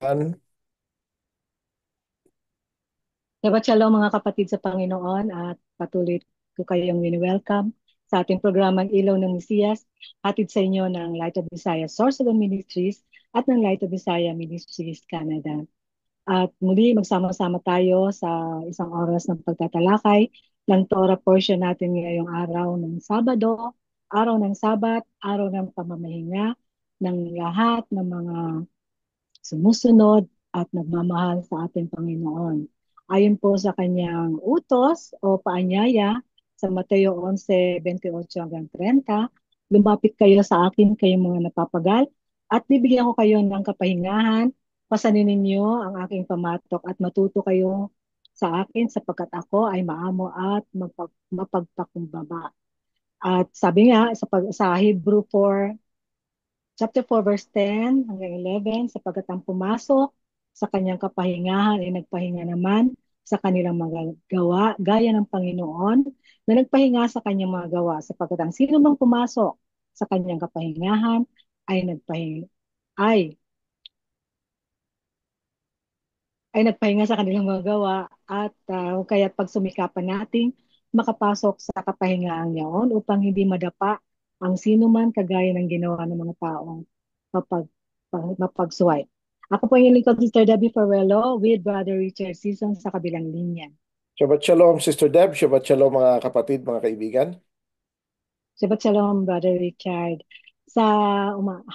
An- Shabbat shalom mga kapatid sa Panginoon at patuloy ko kayong wini-welcome sa ating programang Ilaw ng Mesiyas, hatid sa inyo ng Light of Visayas Sorcerer Ministries at ng Light of Visayas Ministries Canada. At muli magsama-sama tayo sa isang oras ng pagtatalakay ng Torah portion natin ngayong araw ng Sabado, araw ng Sabat, araw ng pamamahinga ng lahat ng mga sumusunod at nagmamahal sa ating Panginoon. Ayon po sa kanyang utos o paanyaya sa Mateo 11:28-30, lumapit kayo sa akin kayong mga napapagal at bibigyan ko kayo ng kapahingahan. Pasanin ninyo ang aking pamatok at matuto kayo sa akin sapagkat ako ay maamo at mapagpakumbaba. At sabi nga sa Hebrew 4, Chapter 4 verse 10 hanggang 11, sapagkat ang pumasok sa kanyang kapahingahan ay nagpahinga naman sa kanilang mga gawa, gaya ng Panginoon na nagpahinga sa kanyang mga gawa, sapagkat ang sino mang pumasok sa kanyang kapahingahan ay ay nagpahinga sa kanilang mga gawa at kaya pag sumikapan nating makapasok sa kapahingaan niyaon upang hindi madapa ang sino man kagaya ng ginawa ng mga taong mapag, mapagsuway. Ako po yung lingkod Sister Debbie Farrello with Brother Richard Season sa kabilang linya. Shabbat Shalom, Sister Deb. Shabbat Shalom, mga kapatid, mga kaibigan. Shabbat Shalom, Brother Richard. Sa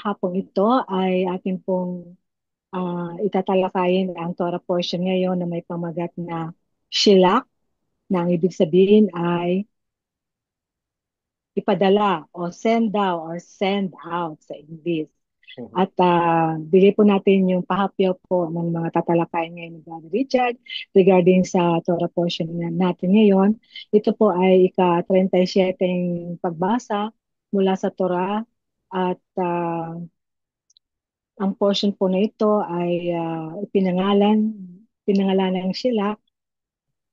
hapong ito ay ating pong itatalakayin ang Torah portion ngayon na may pamagat na Shilak, na ang ibig sabihin ay ipadala o send down or send out sa English. Mhm. At bigay po natin yung pahapyaw po ng mga tatalakayin ngayon ni Brother Richard regarding sa Torah portion natin ngayon. Ito po ay ika-37 pagbasa mula sa Torah at ang portion po na ito ay pinangalan ng Shila.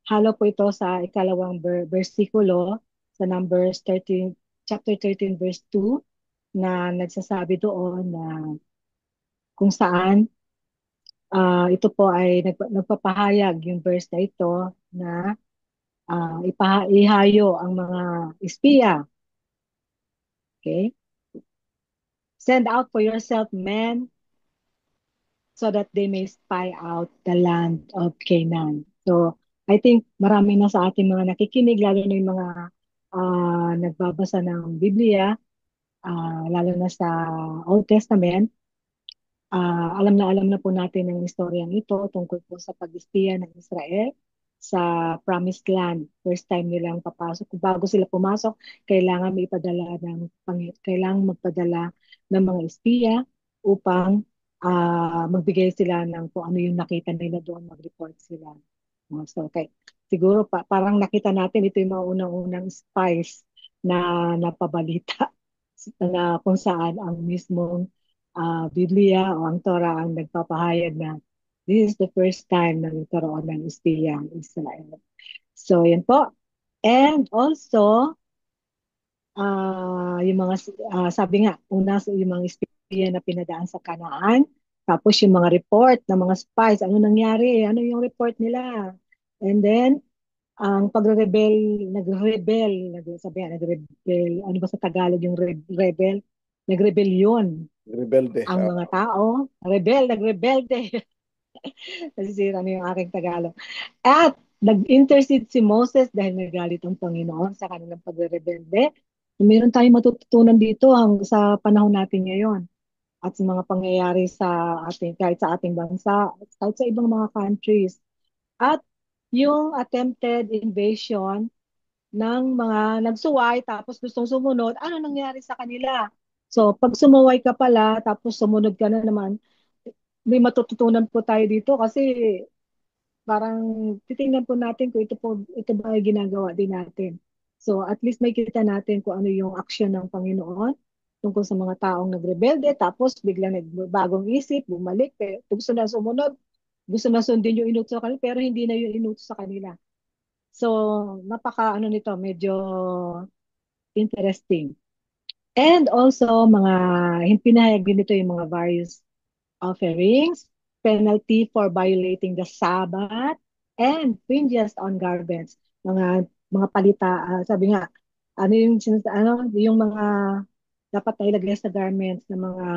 Halo po ito sa ikalawang versikulo sa Numbers 13, chapter 13 verse 2 na nagsasabi doon na kung saan ito po ay nagpapahayag yung verse na ito na ihayo ang mga espiya. Okay? Send out for yourself men so that they may spy out the land of Canaan. So, I think marami na sa ating mga nakikinig, lalo na yung mga nagbabasa ng Biblia, lalo na sa Old Testament, alam na po natin ang istoryang ito tungkol po sa pag-ispiya ng Israel sa Promised Land. First time nilang papasok. Bago sila pumasok, kailangan magpadala ng mga espiya upang magbigay sila ng kung ano yung nakita nila doon, mag-report sila. So, okay. Siguro parang nakita natin ito yung mga unang-unang spies na napabalita na kung saan ang mismong Biblia o ang Torah ang nagpapahayag na this is the first time na nagkaroon ng espiya ang Israel. So, yan po. And also, yung mga, sabi nga, una yung mga espiya na pinadaan sa Kanaan, tapos yung mga report ng mga spies, ano nangyari, ano yung report nila. And then, ang sabi nga, nagrebel, ano ba sa Tagalog yung rebel? Nagrebelyon Rebelde. ang mga tao, nagrebelde. Nasisira na yung aking Tagalog. At nag-intercede si Moses dahil nagalit ang Panginoon sa kanilang pagrebelde. Meron tayong matututunan dito sa panahon natin ngayon at sa mga pangyayari kahit sa ating bansa, kahit sa ibang mga countries. At yung attempted invasion ng mga nagsuway tapos gustong sumunod, ano nangyari sa kanila? So, pag sumuway ka pala tapos sumunod ka na naman, may matututunan po tayo dito kasi parang titingnan po natin kung ito ba ay ginagawa din natin. So at least may kita natin kung ano yung aksyon ng Panginoon tungkol sa mga taong nagrebelde tapos biglang nagbagong isip, bumalik, pero gusto na sumunod, gusto na sundin yung inutos sa kanila pero hindi na yung inutos sa kanila. So napaka ano nito, medyo interesting. And also mga pinahayag din nito yung mga various offerings. penalty for violating the Sabbath and fringes on garments. Mga palita, sabi nga, yung mga dapat na ilagay sa garments ng mga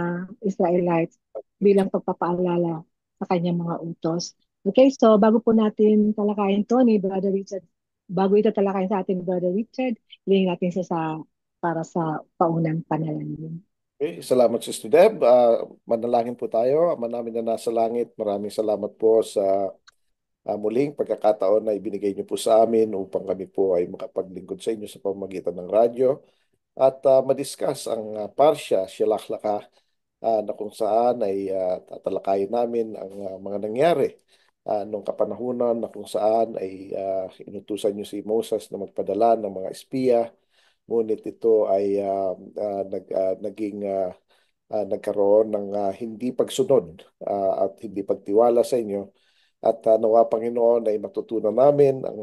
Israelites bilang pagpapaalala sa kanyang mga utos. Okay, so bago po natin talakayin to ni Brother Richard, bago ito talakayin sa atin, Brother Richard, hilingin natin siya para sa paunang panalangin. Okay, salamat Sister Deb. Manalangin po tayo. Ama namin na nasa langit, maraming salamat po sa muling pagkakataon na ibinigay niyo po sa amin upang kami po ay makapaglingkod sa inyo sa pamamagitan ng radyo at madiscuss ang parsya, Shelaklaka, na kung saan ay tatalakayin namin ang mga nangyari nung kapanahunan na kung saan ay inutusan niyo si Moses na magpadala ng mga espiya, ngunit ito ay naging nagkaroon ng hindi pagsunod at hindi pagtiwala sa inyo. At nawa Panginoon ay matutunan namin ang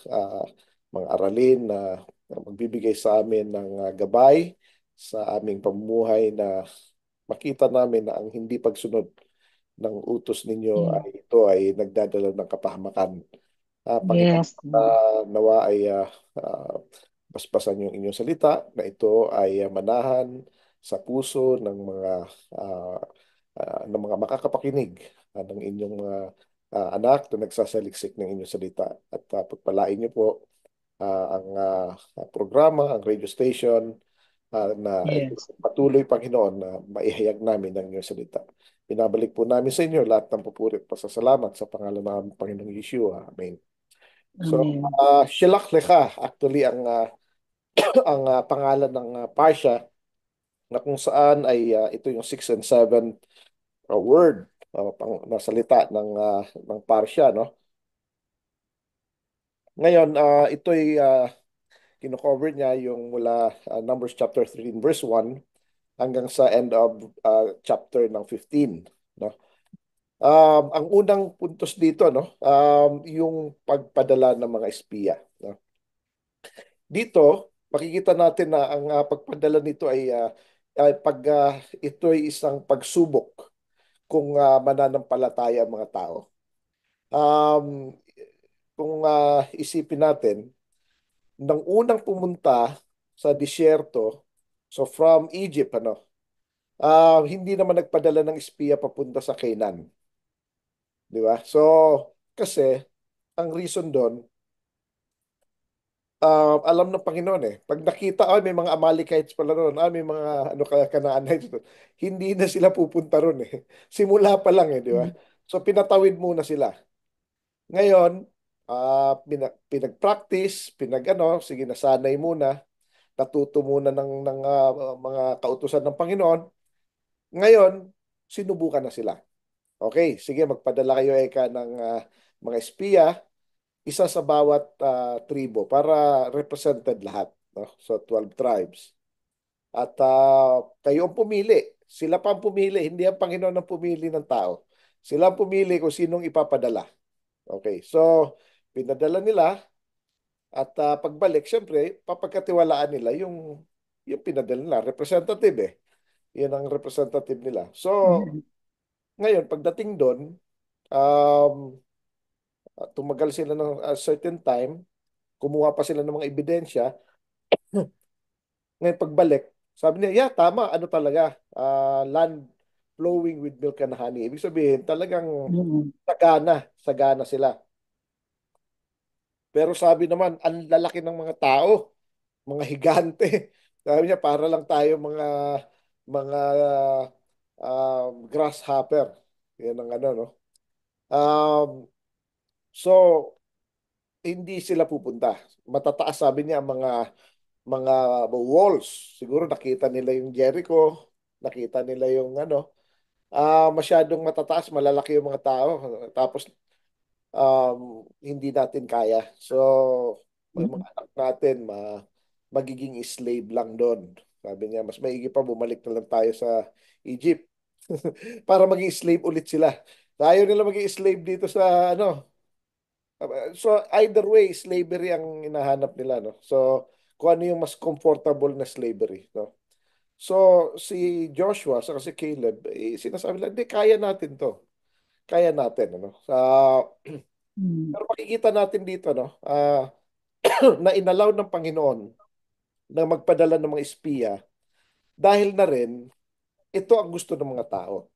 ah, mga aralin na magbibigay sa amin ng gabay sa aming pamumuhay, na makita namin na ang hindi pagsunod ng utos ninyo Yeah. ay ito ay nagdadala ng kapahamakan. Panginoon, Yes. Mm. nawa ay basbasan yung inyong salita na ito ay manahan sa puso ng ah, ng mga makakapakinig ng inyong mga anak na nagsasaliksik ng inyong salita. At pagpalain niyo po ang programa, ang radio station, na Yes. patuloy, Panginoon, na maihayag namin ang inyong salita. Pinabalik po namin sa inyo lahat ng papuri at pasasalamat sa pangalan ng Panginoong Yeshua. Amen. So, Amen. Shilach Lecha, actually, ang pangalan ng Parsha, na kung saan ay ito yung 6 and 7 word, na salita ng Parsha, no? Ngayon, ito'y kino-cover niya yung mula Numbers chapter 13 verse 1 hanggang sa end of chapter ng 15, no? Ang unang puntos dito, no, yung pagpadala ng mga espiya, no? Dito makikita natin na ang pagpadala nito ay pag ito ay isang pagsubok kung mananampalataya ang mga tao. Um, kung isipin natin, nang unang pumunta sa disyerto, so from Egypt, ano, hindi naman nagpadala ng espiya papunta sa Canaan, di ba? So, kasi ang reason doon, alam ng Panginoon eh. Pag nakita, may mga Amalekites pala roon, may mga ano Canaanites doon, hindi na sila pupunta roon eh. Simula pa lang eh, di ba? Mm. So, pinatawid muna sila. Ngayon, pinag-practice, sige, nasanay muna, natuto muna ng mga kautusan ng Panginoon. Ngayon, sinubukan na sila. Okay, sige, magpadala kayo eka ng mga espiya, isa sa bawat tribo para represented lahat, no? So 12 tribes. At kayo ang pumili. Sila pa ang pumili, hindi ang Panginoon ang pumili ng tao. Sila ang pumili kung sinong ipapadala. Okay, so pinadala nila at pagbalik, syempre, papagkatiwalaan nila yung pinadala nila. Representative eh. Yan ang representative nila. So, Mm. ngayon, pagdating doon, um, tumagal sila ng a certain time, kumuha pa sila ng mga ebidensya. Ngayon, pagbalik, sabi niya, yeah, tama, ano talaga, land flowing with milk and honey. Ibig sabihin, talagang Mm. sagana sila. Pero sabi naman, ang lalaki ng mga tao, mga higante. Sabi niya, para lang tayo mga grasshopper. Yan ang ano, no? Um, so, hindi sila pupunta. Matataas, sabi niya, ang mga walls. Siguro nakita nila yung Jericho, nakita nila yung ano, masyadong matataas, malalaki yung mga tao. Tapos, hindi natin kaya. So, mga Mm. anak natin, magiging slave lang doon. Sabi niya, mas maigi pa bumalik na lang tayo sa Egypt para maging slave ulit sila. Tayo nila maging slave dito sa ano. So either way, slavery ang hinahanap nila, no? So kung ano yung mas comfortable na slavery, no? So si Joshua sa si Caleb, sinasabi nila, hindi, kaya natin to. kaya natin, ano? Mm. Pero makikita natin dito, no? Na inalaw ng Panginoon na magpadala ng mga espiya dahil na rin ito ang gusto ng mga tao.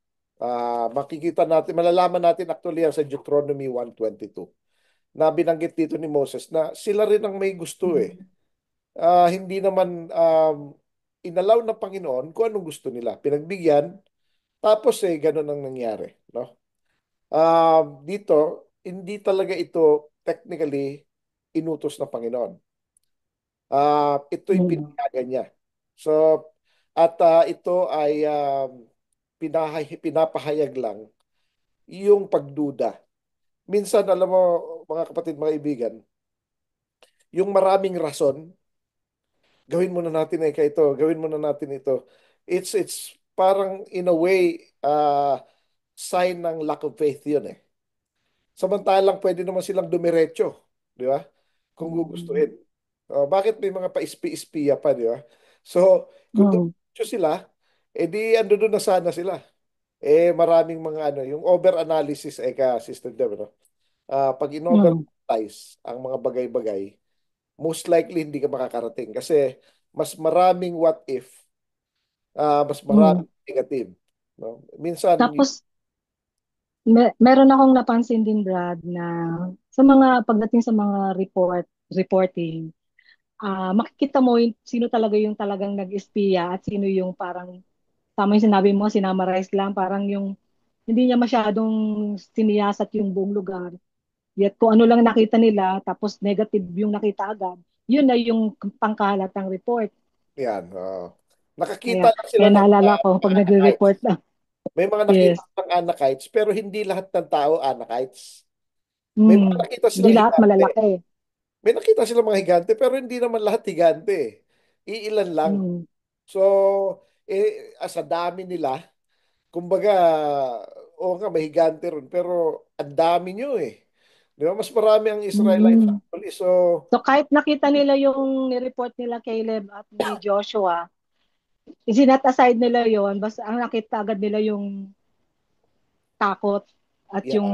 Makikita natin, malalaman natin actually yan sa Deuteronomy 1:22 na binanggit dito ni Moses na sila rin ang may gusto eh. Hindi naman inalaw ng Panginoon kung anong gusto nila. Pinagbigyan, tapos ganun ang nangyari. No? Dito, hindi talaga ito technically inutos ng Panginoon. Ito'y Mm. pinayagan niya. So, at ito ay pinapahayag lang yung pagduda. Minsan, alam mo, mga kapatid, mga kaibigan, yung maraming rason, gawin muna natin kaya ito, gawin muna natin ito. It's parang in a way, sign ng lack of faith yun eh. Samantalang pwede naman silang dumiretso, di ba? Kung Mm. gugustuhin. Bakit may mga pa-ispi-ispiya pa, di ba? So, kung Mm. dumiretso sila, edi ando doon na sana sila. Maraming mga ano, yung over-analysis, Sister Deb, no? Pag Mm. in-overanalyze ang mga bagay-bagay, most likely hindi ka makakarating kasi mas maraming what if, mas Mm. maraming negative. No? Minsan, Tapos, meron akong napansin din, Brad, na sa mga pagdating sa mga reporting, makikita mo sino talaga yung talagang nag-espiya at sino yung parang, tama yung sinabi mo, sinamarize lang, parang yung hindi niya masyadong siniyasat yung buong lugar. Yet kung ano lang nakita nila, tapos negative yung nakita agad, yun na yung pangkahalatang report. yan. Nakakita Kaya, lang sila kaya ng naalala ko, pag Anakites. nagre-report lang. May mga nakita Yes. ng Anakites, pero hindi lahat ng tao Anakites. May mga Mm. nakita Hindi silang lahat higante. malalaki. May nakita silang mga higante, pero hindi naman lahat higante. Iilan lang. Mm. So, sa dami nila, kumbaga, oo nga, may higante ron, pero ang dami nyo eh. Di ba? Mas marami ang Israelites Mm. actually. So, So kahit nakita nila yung ni-report nila Caleb at ni Joshua, isinat aside nila yon, basta ang nakita agad nila yung takot at yung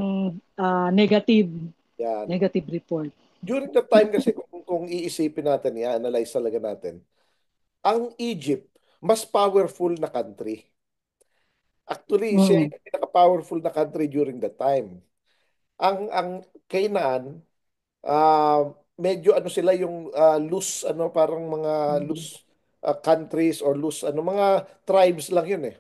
yan, negative yan. negative report. During the time kasi, kung iisipin natin, i-analyze talaga natin, ang Egypt, mas powerful na country. Actually, siya Mm. yung pinaka-powerful na country during that time. Ang Canaan, medyo ano sila yung loose, ano, parang mga Mm. loose countries or loose, ano, mga tribes lang yun eh.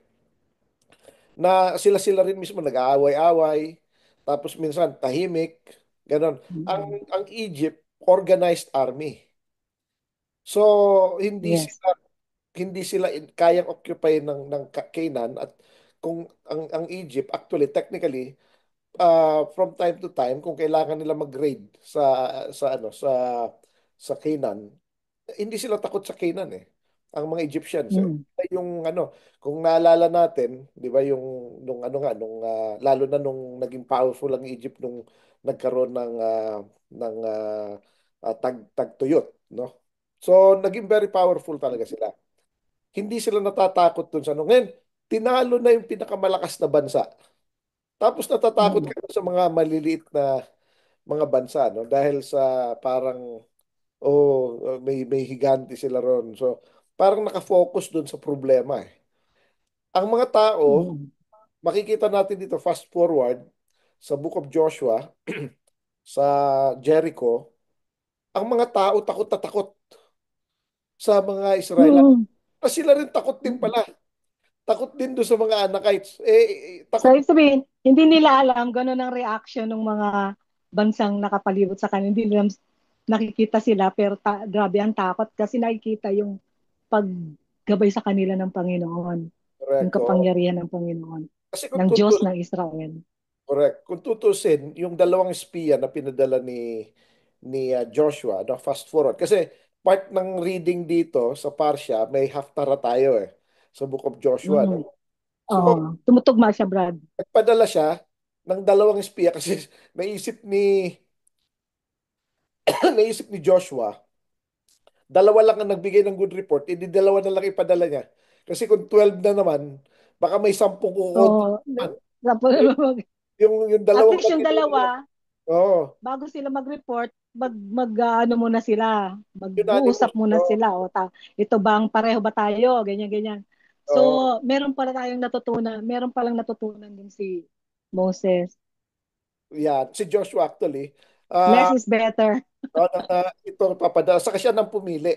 Na sila-sila rin mismo nag-aaway-away, tapos minsan tahimik, ganon. Ang, Mm. ang Egypt, organized army. So, hindi Yes. sila kayang occupy ng Canaan at kung ang Egypt actually technically from time to time kung kailangan nila mag-raid sa Canaan, hindi sila takot sa Canaan eh. Ang mga Egyptians eh. Mm. Yung ano, kung naalala natin, 'di ba yung nung ano nga nung lalo na nung naging powerful ang Egypt nung nagkaroon ng tagtuyot, no? So naging very powerful talaga sila. Hindi sila natatakot dun sa ano. Ngayon, tinalo na yung pinakamalakas na bansa. Tapos natatakot Mm. ka sa mga maliliit na mga bansa, no? Dahil sa parang, may higante sila ron. So, parang nakafocus dun sa problema eh. Ang mga tao, Mm. makikita natin dito, fast forward, sa Book of Joshua, sa Jericho, ang mga tao takot na takot sa mga Israelite. Mm. Kasi sila rin takot din Mm. pala. Takot din doon sa mga Anakites. So, Takot. ibig sabihin, hindi nila alam gano'n ang reaction ng mga bansang nakapalibot sa kanila. Hindi nila nakikita sila, pero grabe ang takot kasi nakikita yung paggabay sa kanila ng Panginoon, yung Correct. Oo. kapangyarihan ng Panginoon, Kasi kung ng Diyos tutus, ng Israel. correct. Kung tutusin, yung dalawang espiya na pinadala ni Joshua, no, fast forward. Kasi part ng reading dito sa Parsha, may haftara tayo eh, sa Book of Joshua. Mm. No? So, Oo, tumutugma siya, Brad. nagpadala siya ng dalawang espiya kasi naisip ni naisip ni Joshua, dalawa lang ang nagbigay ng good report, hindi dalawa na lang ipadala niya. Kasi kung 12 na naman, baka may 10 kukunti Oo, naman. tapos, yung At dalawang least yung magkaibigan. dalawa, Oo, bago sila mag-report, ano muna sila, mag-uusap unanimous. muna Oo, sila, o ito bang pareho ba tayo, ganyan ganyan. So, oo. meron palang natutunan din si Moses. Yan, si Joshua actually. Less is better. Ito papadala. Saka siya nang pumili.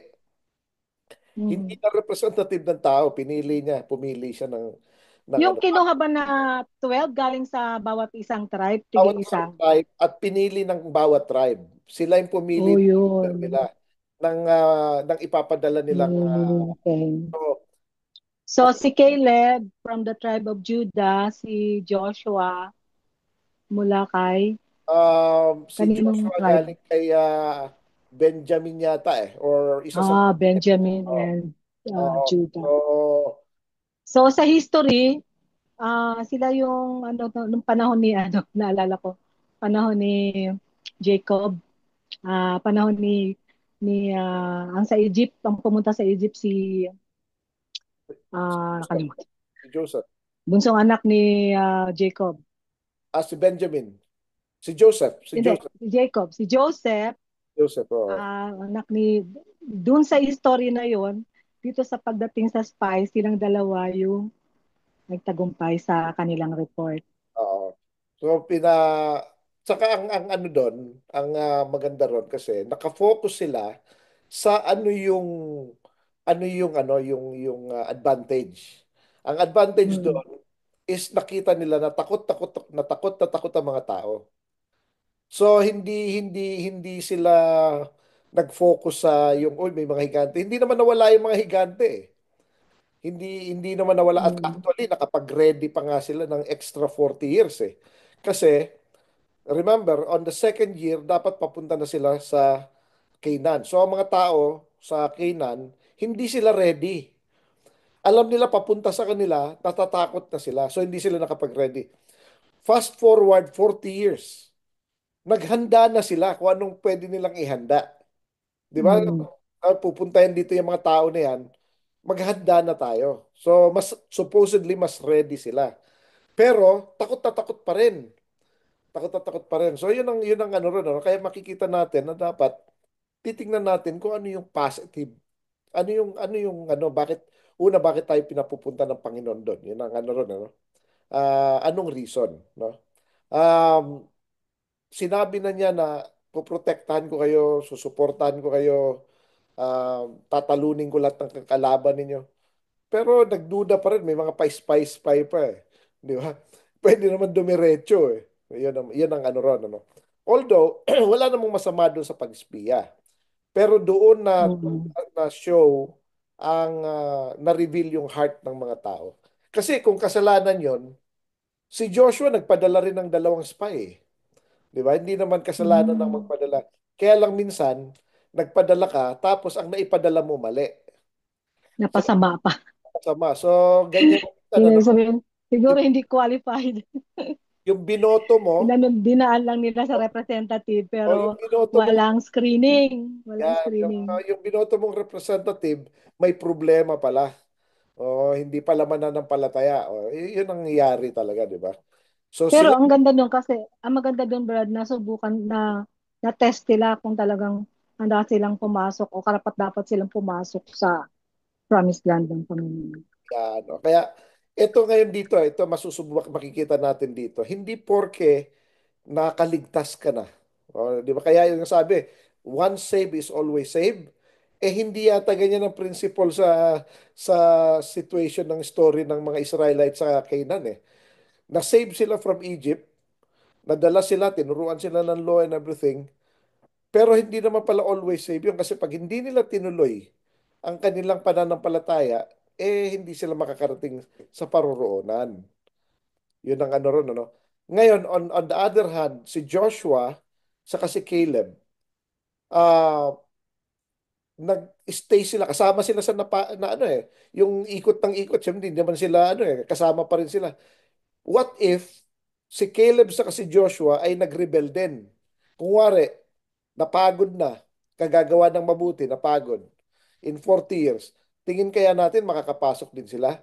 Hindi Mm. na representative ng tao, pinili niya. Pumili siya ng Yung ano. kinuha ba na 12 galing sa bawat isang tribe, Bawat tig-isa? isang tribe at pinili ng bawat tribe. Sila yung pumili Oh, ng leader nila yun. ng ipapadala nilang Okay. so, So, si Caleb from the tribe of Judah, si Joshua mula kay si kaninong Joshua tribe? galing kay Benjamin yata or isa sa Ah, mga Benjamin oh, and oh, Judah. so, So, sa history, sila yung nung panahon ni naalala ko, panahon ni Jacob, panahon ang sa Egypt, ang pumunta sa Egypt si si Joseph. nakalimutan. Si Joseph. Bunsong anak ni Jacob. Si Benjamin. Si Joseph. Si Hindi, Joseph. si Jacob. Si Joseph, Joseph. Oh. anak dun sa history na yon, dito sa pagdating sa spies, silang dalawa yung nagtagumpay sa kanilang report. Oo. So saka ang ano doon, ang maganda ron kasi nakafocus sila sa ano yung advantage. Ang advantage Mm. doon is nakita nila na takot ang mga tao. So hindi sila nag-focus sa yung may mga higante. Hindi naman nawala yung mga higante eh. Hindi naman nawala at Mm. actually nakapag-ready pa nga sila ng extra 40 years eh. Kasi remember, on the second year, dapat papunta na sila sa Canaan. So, ang mga tao sa Canaan, hindi sila ready. Alam nila papunta sa kanila, natatakot na sila. So, hindi sila nakapag-ready. Fast forward 40 years. Naghanda na sila kung anong pwede nilang ihanda. Di ba? Mm. Pupuntahin dito yung mga tao na yan, maghanda na tayo. So, supposedly, mas ready sila. Pero, takot na takot pa rin. Takot na takot pa rin. So yun ang ano ron, ano? Kaya makikita natin na dapat titingnan natin kung ano yung positive. Bakit tayo pinapupunta ng Panginoon doon? Yun ang ano ron, ano? Anong reason, no? Um, Sinabi na niya na poprotektahan ko kayo, susuportahan ko kayo, tatalunin ko lahat ng kalaban ninyo. Pero nagduda pa rin, may mga pa-spy pa eh. Di ba? Pwede naman dumiretso eh. Yun ang ano ron, ano. Although, wala namang masama doon sa pag-espiya. Pero doon Mm. na show na-reveal yung heart ng mga tao. Kasi kung kasalanan yon, si Joshua nagpadala rin ng dalawang spy eh. Di ba? Hindi naman kasalanan ng Mm. magpadala. Kaya lang minsan, nagpadala ka, tapos ang naipadala mo mali. So, Napasama pa. sama. So, ganyan minsan, ano, Ibig sabihin, siguro yung, hindi qualified. yung binoto mo, Dinaan lang nila sa representative o yung pero binoto mong, walang screening. Walang yan, screening. yung binoto mong representative, may problema pala. O, hindi pala mananampalataya. O, yun ang nangyayari talaga, di ba? So, Pero sila, ang ganda doon kasi, ang maganda doon Brad, nasubukan na test nila kung talagang handa silang pumasok o karapat dapat silang pumasok sa promised land ng Panginoon. yan, o. Kaya, ito ngayon dito, ito masusubok, makikita natin dito. Hindi porke nakaligtas ka na. O, di ba? Kaya yung sabi, once saved is always saved. Eh hindi yata ganyan ang principle sa situation ng story ng mga Israelites sa Canaan eh. Na-save sila from Egypt, nadala sila, tinuruan sila ng law and everything, pero hindi naman pala always save yun kasi pag hindi nila tinuloy ang kanilang pananampalataya, hindi sila makakarating sa paroroonan. Yun ang ano ron, ano. Ngayon, on the other hand, si Joshua saka si Caleb, ah nag-stay sila, kasama sila sa na ano eh, yung ikot ng ikot, siyempre hindi naman sila ano eh, kasama pa rin sila. What if si Caleb sa si Joshua ay nag-rebel din? Kung wari, napagod na, kagagawa ng mabuti, napagod, in 40 years, tingin kaya natin makakapasok din sila?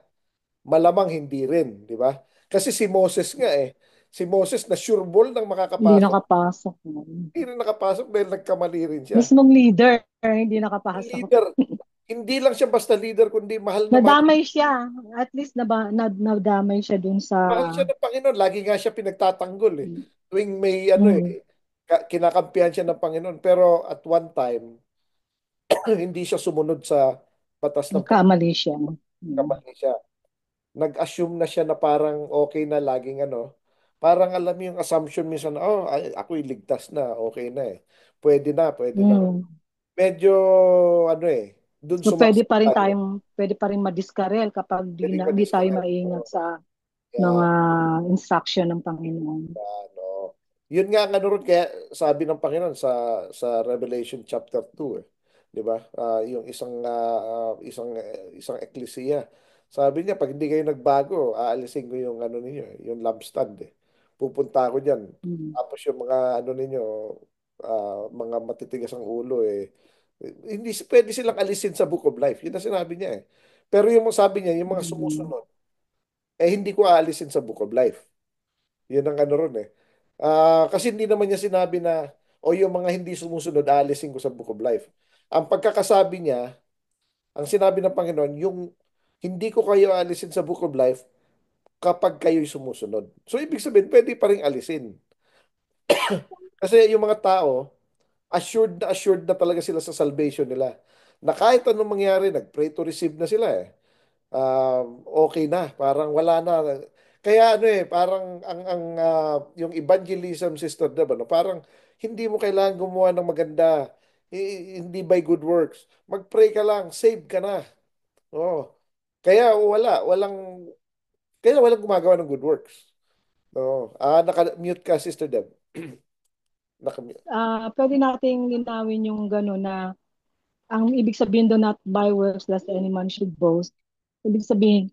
Malamang hindi rin, di ba? Kasi si Moses nga eh, Si Moses na sure ball nang Hindi makakapasok. nakapasok. Hindi rin nakapasok dahil nagkamali rin siya. Mismong leader, hindi Ang nakapasok. leader, hindi lang siya basta leader, kundi Nadamay siya. At least nadamay siya dun sa... mahal siya ng Panginoon. Lagi nga siya pinagtatanggol eh. Tuwing may ano eh, Mm, kinakampihan siya ng Panginoon. Pero at one time, hindi siya sumunod sa batas ng Panginoon. nagkamali siya. Mm, Kamali siya. Nag-assume na siya na parang okay na laging ano. Parang alam mo yung assumption minsan, oh, ako'y ligtas na, okay na eh. Pwede na, pwede na. mm. Medyo ano eh, dun So sumaksak tayo. pwede pa rin madiskarel kapag Pwede di tayo ma-disconnect. maingat Oh, sa kaya mga instruction ng Panginoon. ano, yun nga ang ano ron, kaya sabi ng Panginoon sa Revelation chapter 2 eh. 'Di ba? Yung isang eklesiya. Sabi niya pag hindi kayo nagbago, aalisin ko yung ano ninyo, yung lampstand eh. Pupunta ako diyan. Mm, Tapos yung mga ano ninyo, mga matitigas ang ulo eh. Hindi pwede silang alisin sa Book of Life. Yun ang sinabi niya eh. Pero yung sabi niya, yung mga mm. sumusunod, hindi ko aalisin sa Book of Life. Yun ang ano ron eh. Kasi hindi naman niya sinabi na, o yung mga hindi sumusunod, aalisin ko sa Book of Life. Ang pagkakasabi niya, ang sinabi ng Panginoon, yung hindi ko kayo aalisin sa Book of Life kapag kayo'y sumusunod. So, ibig sabihin, pwede pa rin alisin. Kasi yung mga tao, assured na talaga sila sa salvation nila. Na kahit anong mangyari, nag-pray to receive na sila eh. Okay na, parang wala na. Kaya ano eh, parang yung evangelism sister, diba, no? Parang hindi mo kailangan gumawa ng maganda, hindi by good works. Mag-pray ka lang, save ka na. Oh. Kaya walang gumagawa ng good works. No. Naka-mute ka, Sister Deb. Naka-mute. Pwede nating linawin yung gano'n na ang ibig sabihin doon not by works lest any man should boast. Ibig sabihin,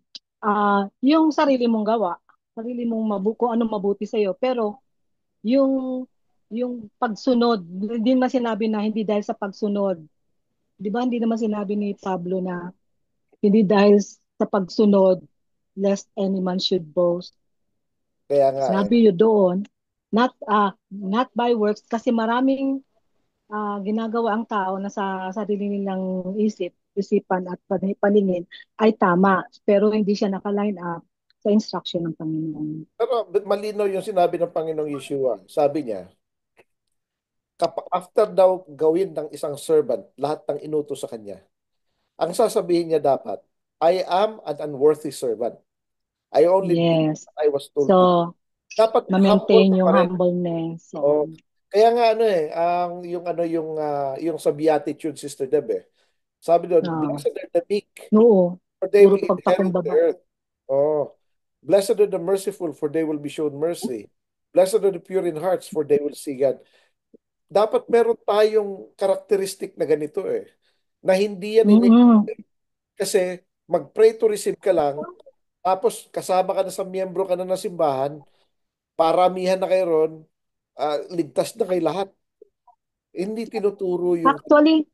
yung sarili mong gawa, sarili mong kung ano mabuti sa'yo, pero yung yung pagsunod, hindi naman sinabi na hindi dahil sa pagsunod. Di ba hindi naman sinabi ni Pablo na hindi dahil sa pagsunod lest any man should boast. Kaya nga eh. Sinabi yun doon, not by works kasi maraming ginagawa ang tao na sa sarili nilang isipan at paningin ay tama, pero hindi siya naka-line up sa instruction ng Panginoon. Pero malinaw yung sinabi ng Panginoong Yeshua. Sabi niya, after daw gawin ng isang servant lahat ng inutos sa kanya, ang sasabihin niya dapat, I am an unworthy servant. I only did Yes. what I was told to do. So, Dapat humble ma-maintain ka pa yung rin. humbleness. Oo. Kaya nga ano eh, yung sa Beatitude, Sister Deb eh. Sabi doon, Uh, blessed are the meek, Oo, for they puro will inherit the pagpakumbaba. earth. Oh. Blessed are the merciful, for they will be shown mercy. Blessed are the pure in hearts, for they will see God. Dapat meron tayong karakteristik na ganito eh. Na hindi yan Mm-mm. kasi mag-pray to receive ka lang, tapos kasama ka na sa miyembro ka na ng simbahan, paramihan na kayo ron, ligtas na kay lahat. Hindi tinuturo yung, Actually,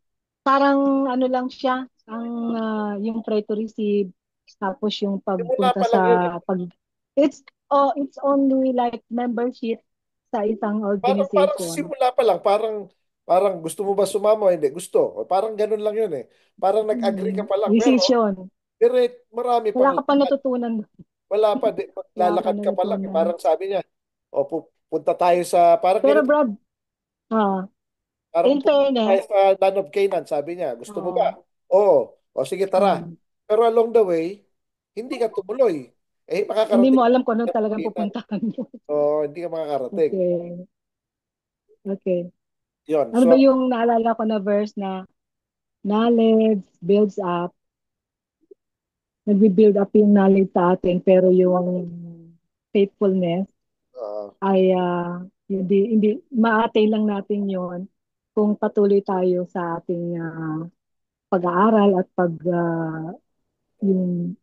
parang ano lang siya, yung pray to receive, tapos yung simula pagpunta pa lang yun eh. it's only like membership sa isang Parang sa organization. simula pa lang, parang gusto mo ba sumama o hindi? Gusto. O, parang ganun lang yun eh. Parang nag-agree ka pa lang. Decision. Pero marami Wala pang ka pa natutunan. wala pa, Wala ka pa maglalakad ka pa lang. natutunan. Parang sabi niya, o punta tayo sa, parang Pero ganito, Brad, ah, parang in pupunta tayo fairness, sa Land of Canaan, sabi niya, gusto mo ba? ah, Oo. O sige, tara. mm, Pero along the way, hindi ka tumuloy. hindi mo Makakarating ka alam sa kung ano Land of talagang Canaan. pupuntahan mo. O, hindi ka makakarating. Okay. Okay. Yun. Ano ba So, yung naalala ko na verse na knowledge builds up, nagbi-build up yung knowledge sa atin, pero yung faithfulness ay hindi maatay lang natin yon kung patuloy tayo sa ating pag-aaral at yung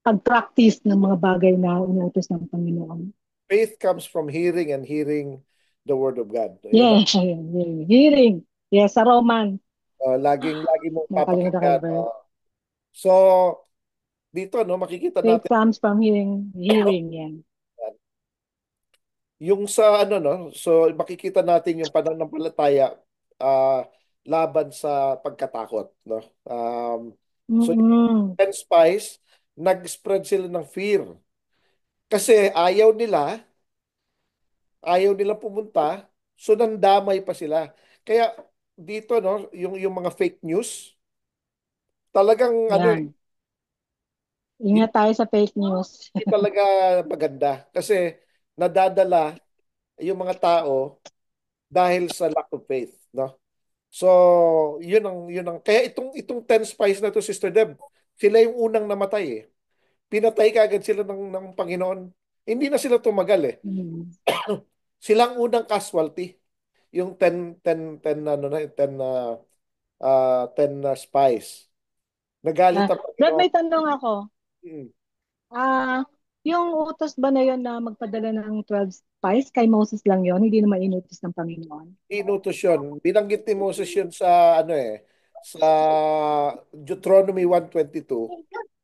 pag-practice ng mga bagay na inuutos ng Panginoon. faith comes from hearing and hearing the word of God. Yun ang Yes, hearing. Yes, sa Roman. lagi mong Nakalimutan ko papakinggan. yung verse. So, dito, no, makikita Faith natin comes from hearing, yan. yung sa ano no, so makikita natin yung pananampalataya ah, laban sa pagkatakot, no? So Mm-mm. ten spies, nag-spread sila ng fear kasi ayaw nila pumunta, so nandamay pa sila. Kaya dito no, yung mga fake news, talagang ano eh, Yan. hindi, Ingat tayo sa fake news. hindi talaga maganda kasi nadadala yung mga tao dahil sa lack of faith, no? So, yun ang kaya itong 10 spies na to, Sister Deb, sila yung unang namatay eh. Pinatay kaagad sila ng Panginoon. Hindi na sila tumagal eh. Mm. Silang unang casualty, yung 10 ano na, 10 spies. Nagalit ang Brad, Panginoon. may tanong ako. Hmm. Ah, yung utos ba na yon na magpadala ng 12 spies kay Moses lang yon, hindi naman inutos ng Panginoon? Inutos yun. Binanggit ni Moses yun sa ano eh, sa Deuteronomy 1:22.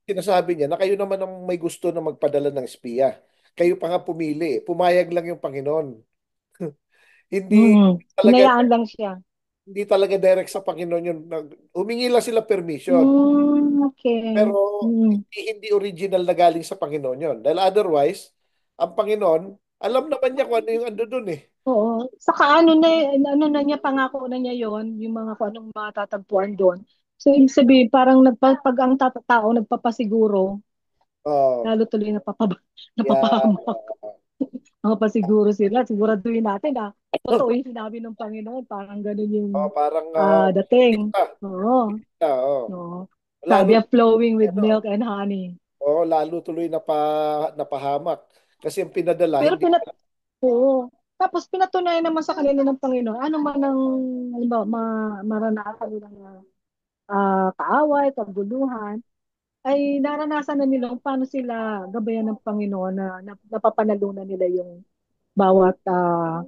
Sinasabi niya na kayo naman ang may gusto na magpadala ng espiya. Kayo pa nga pumili. Pumayag lang yung Panginoon. Hindi talaga Hinayaan lang siya. hindi talaga direct sa Panginoon yun. Humingi lang sila permission. Okay. Pero Mm. hindi original na galing sa Panginoon yun. Dahil otherwise, ang Panginoon, alam naman niya kung ano yung ando dun eh. Oo. Saka ano na niya, pangako na niya yon, yung mga kung anong matatagpuan doon. So, ibig sabihin, parang pag ang tao nagpapasiguro, Oh, lalo tuloy yeah. napapahamak. Pasiguro sila, siguraduhin natin totoo yung sinabi ng Panginoon, parang ganun yung Oh, parang dating. kita. Oo. Oh. Oo. Lalo Sabi flowing with ano, milk and honey. lalo tuloy napahamak. Kasi yung pinadala, Pero hindi oo. Tapos pinatunayan naman sa kanila ng Panginoon, ano man ang halimbawa, maranasan nila na kaaway, kaguluhan, ay naranasan na nila kung paano sila gabayan ng Panginoon na napapanalunan nila yung bawat ah,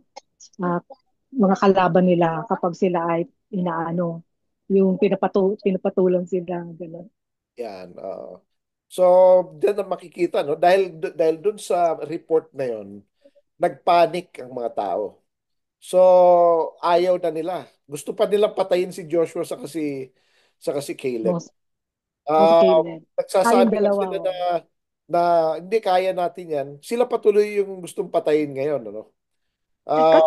mga kalaban nila kapag sila ay inaano, yung pinapatulan sila, gano'n. yan. So, diyan na makikita, no? Dahil dun sa report na yon, nagpanic ang mga tao. So, ayaw na nila. Gusto pa nilang patayin si Joshua sa kasi Caleb. Mos, si Caleb. Yung Nagsasabi lang dalawa, sila oh. na hindi kaya natin yan. Sila patuloy yung gustong patayin ngayon, ano? Kasi, Ah,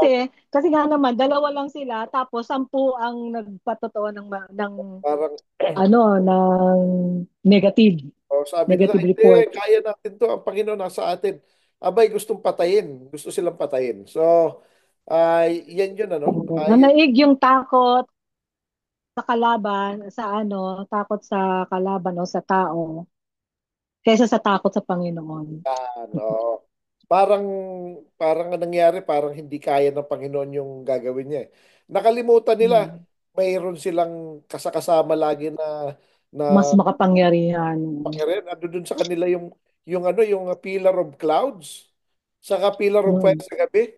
kasi nga naman, dalawa lang sila, tapos 10 ang nagpatotoo ng parang ng negative, sabi nila, negative hindi, report. kaya natin to. Ang Panginoon nasa atin. Abay, gustong patayin. Gusto silang patayin. So, yan yun, ano? Yan, Nanaig yung takot sa kalaban, takot sa kalaban o sa tao, kaysa sa takot sa Panginoon. ano, parang, parang ang nangyari, parang hindi kaya ng Panginoon yung gagawin niya. Nakalimutan nila, Hmm. mayroon silang kasakasama lagi na Mas makapangyarihan. pangyarihan. Ando dun sa kanila yung pillar of clouds, saka pillar of fire Hmm. sa gabi.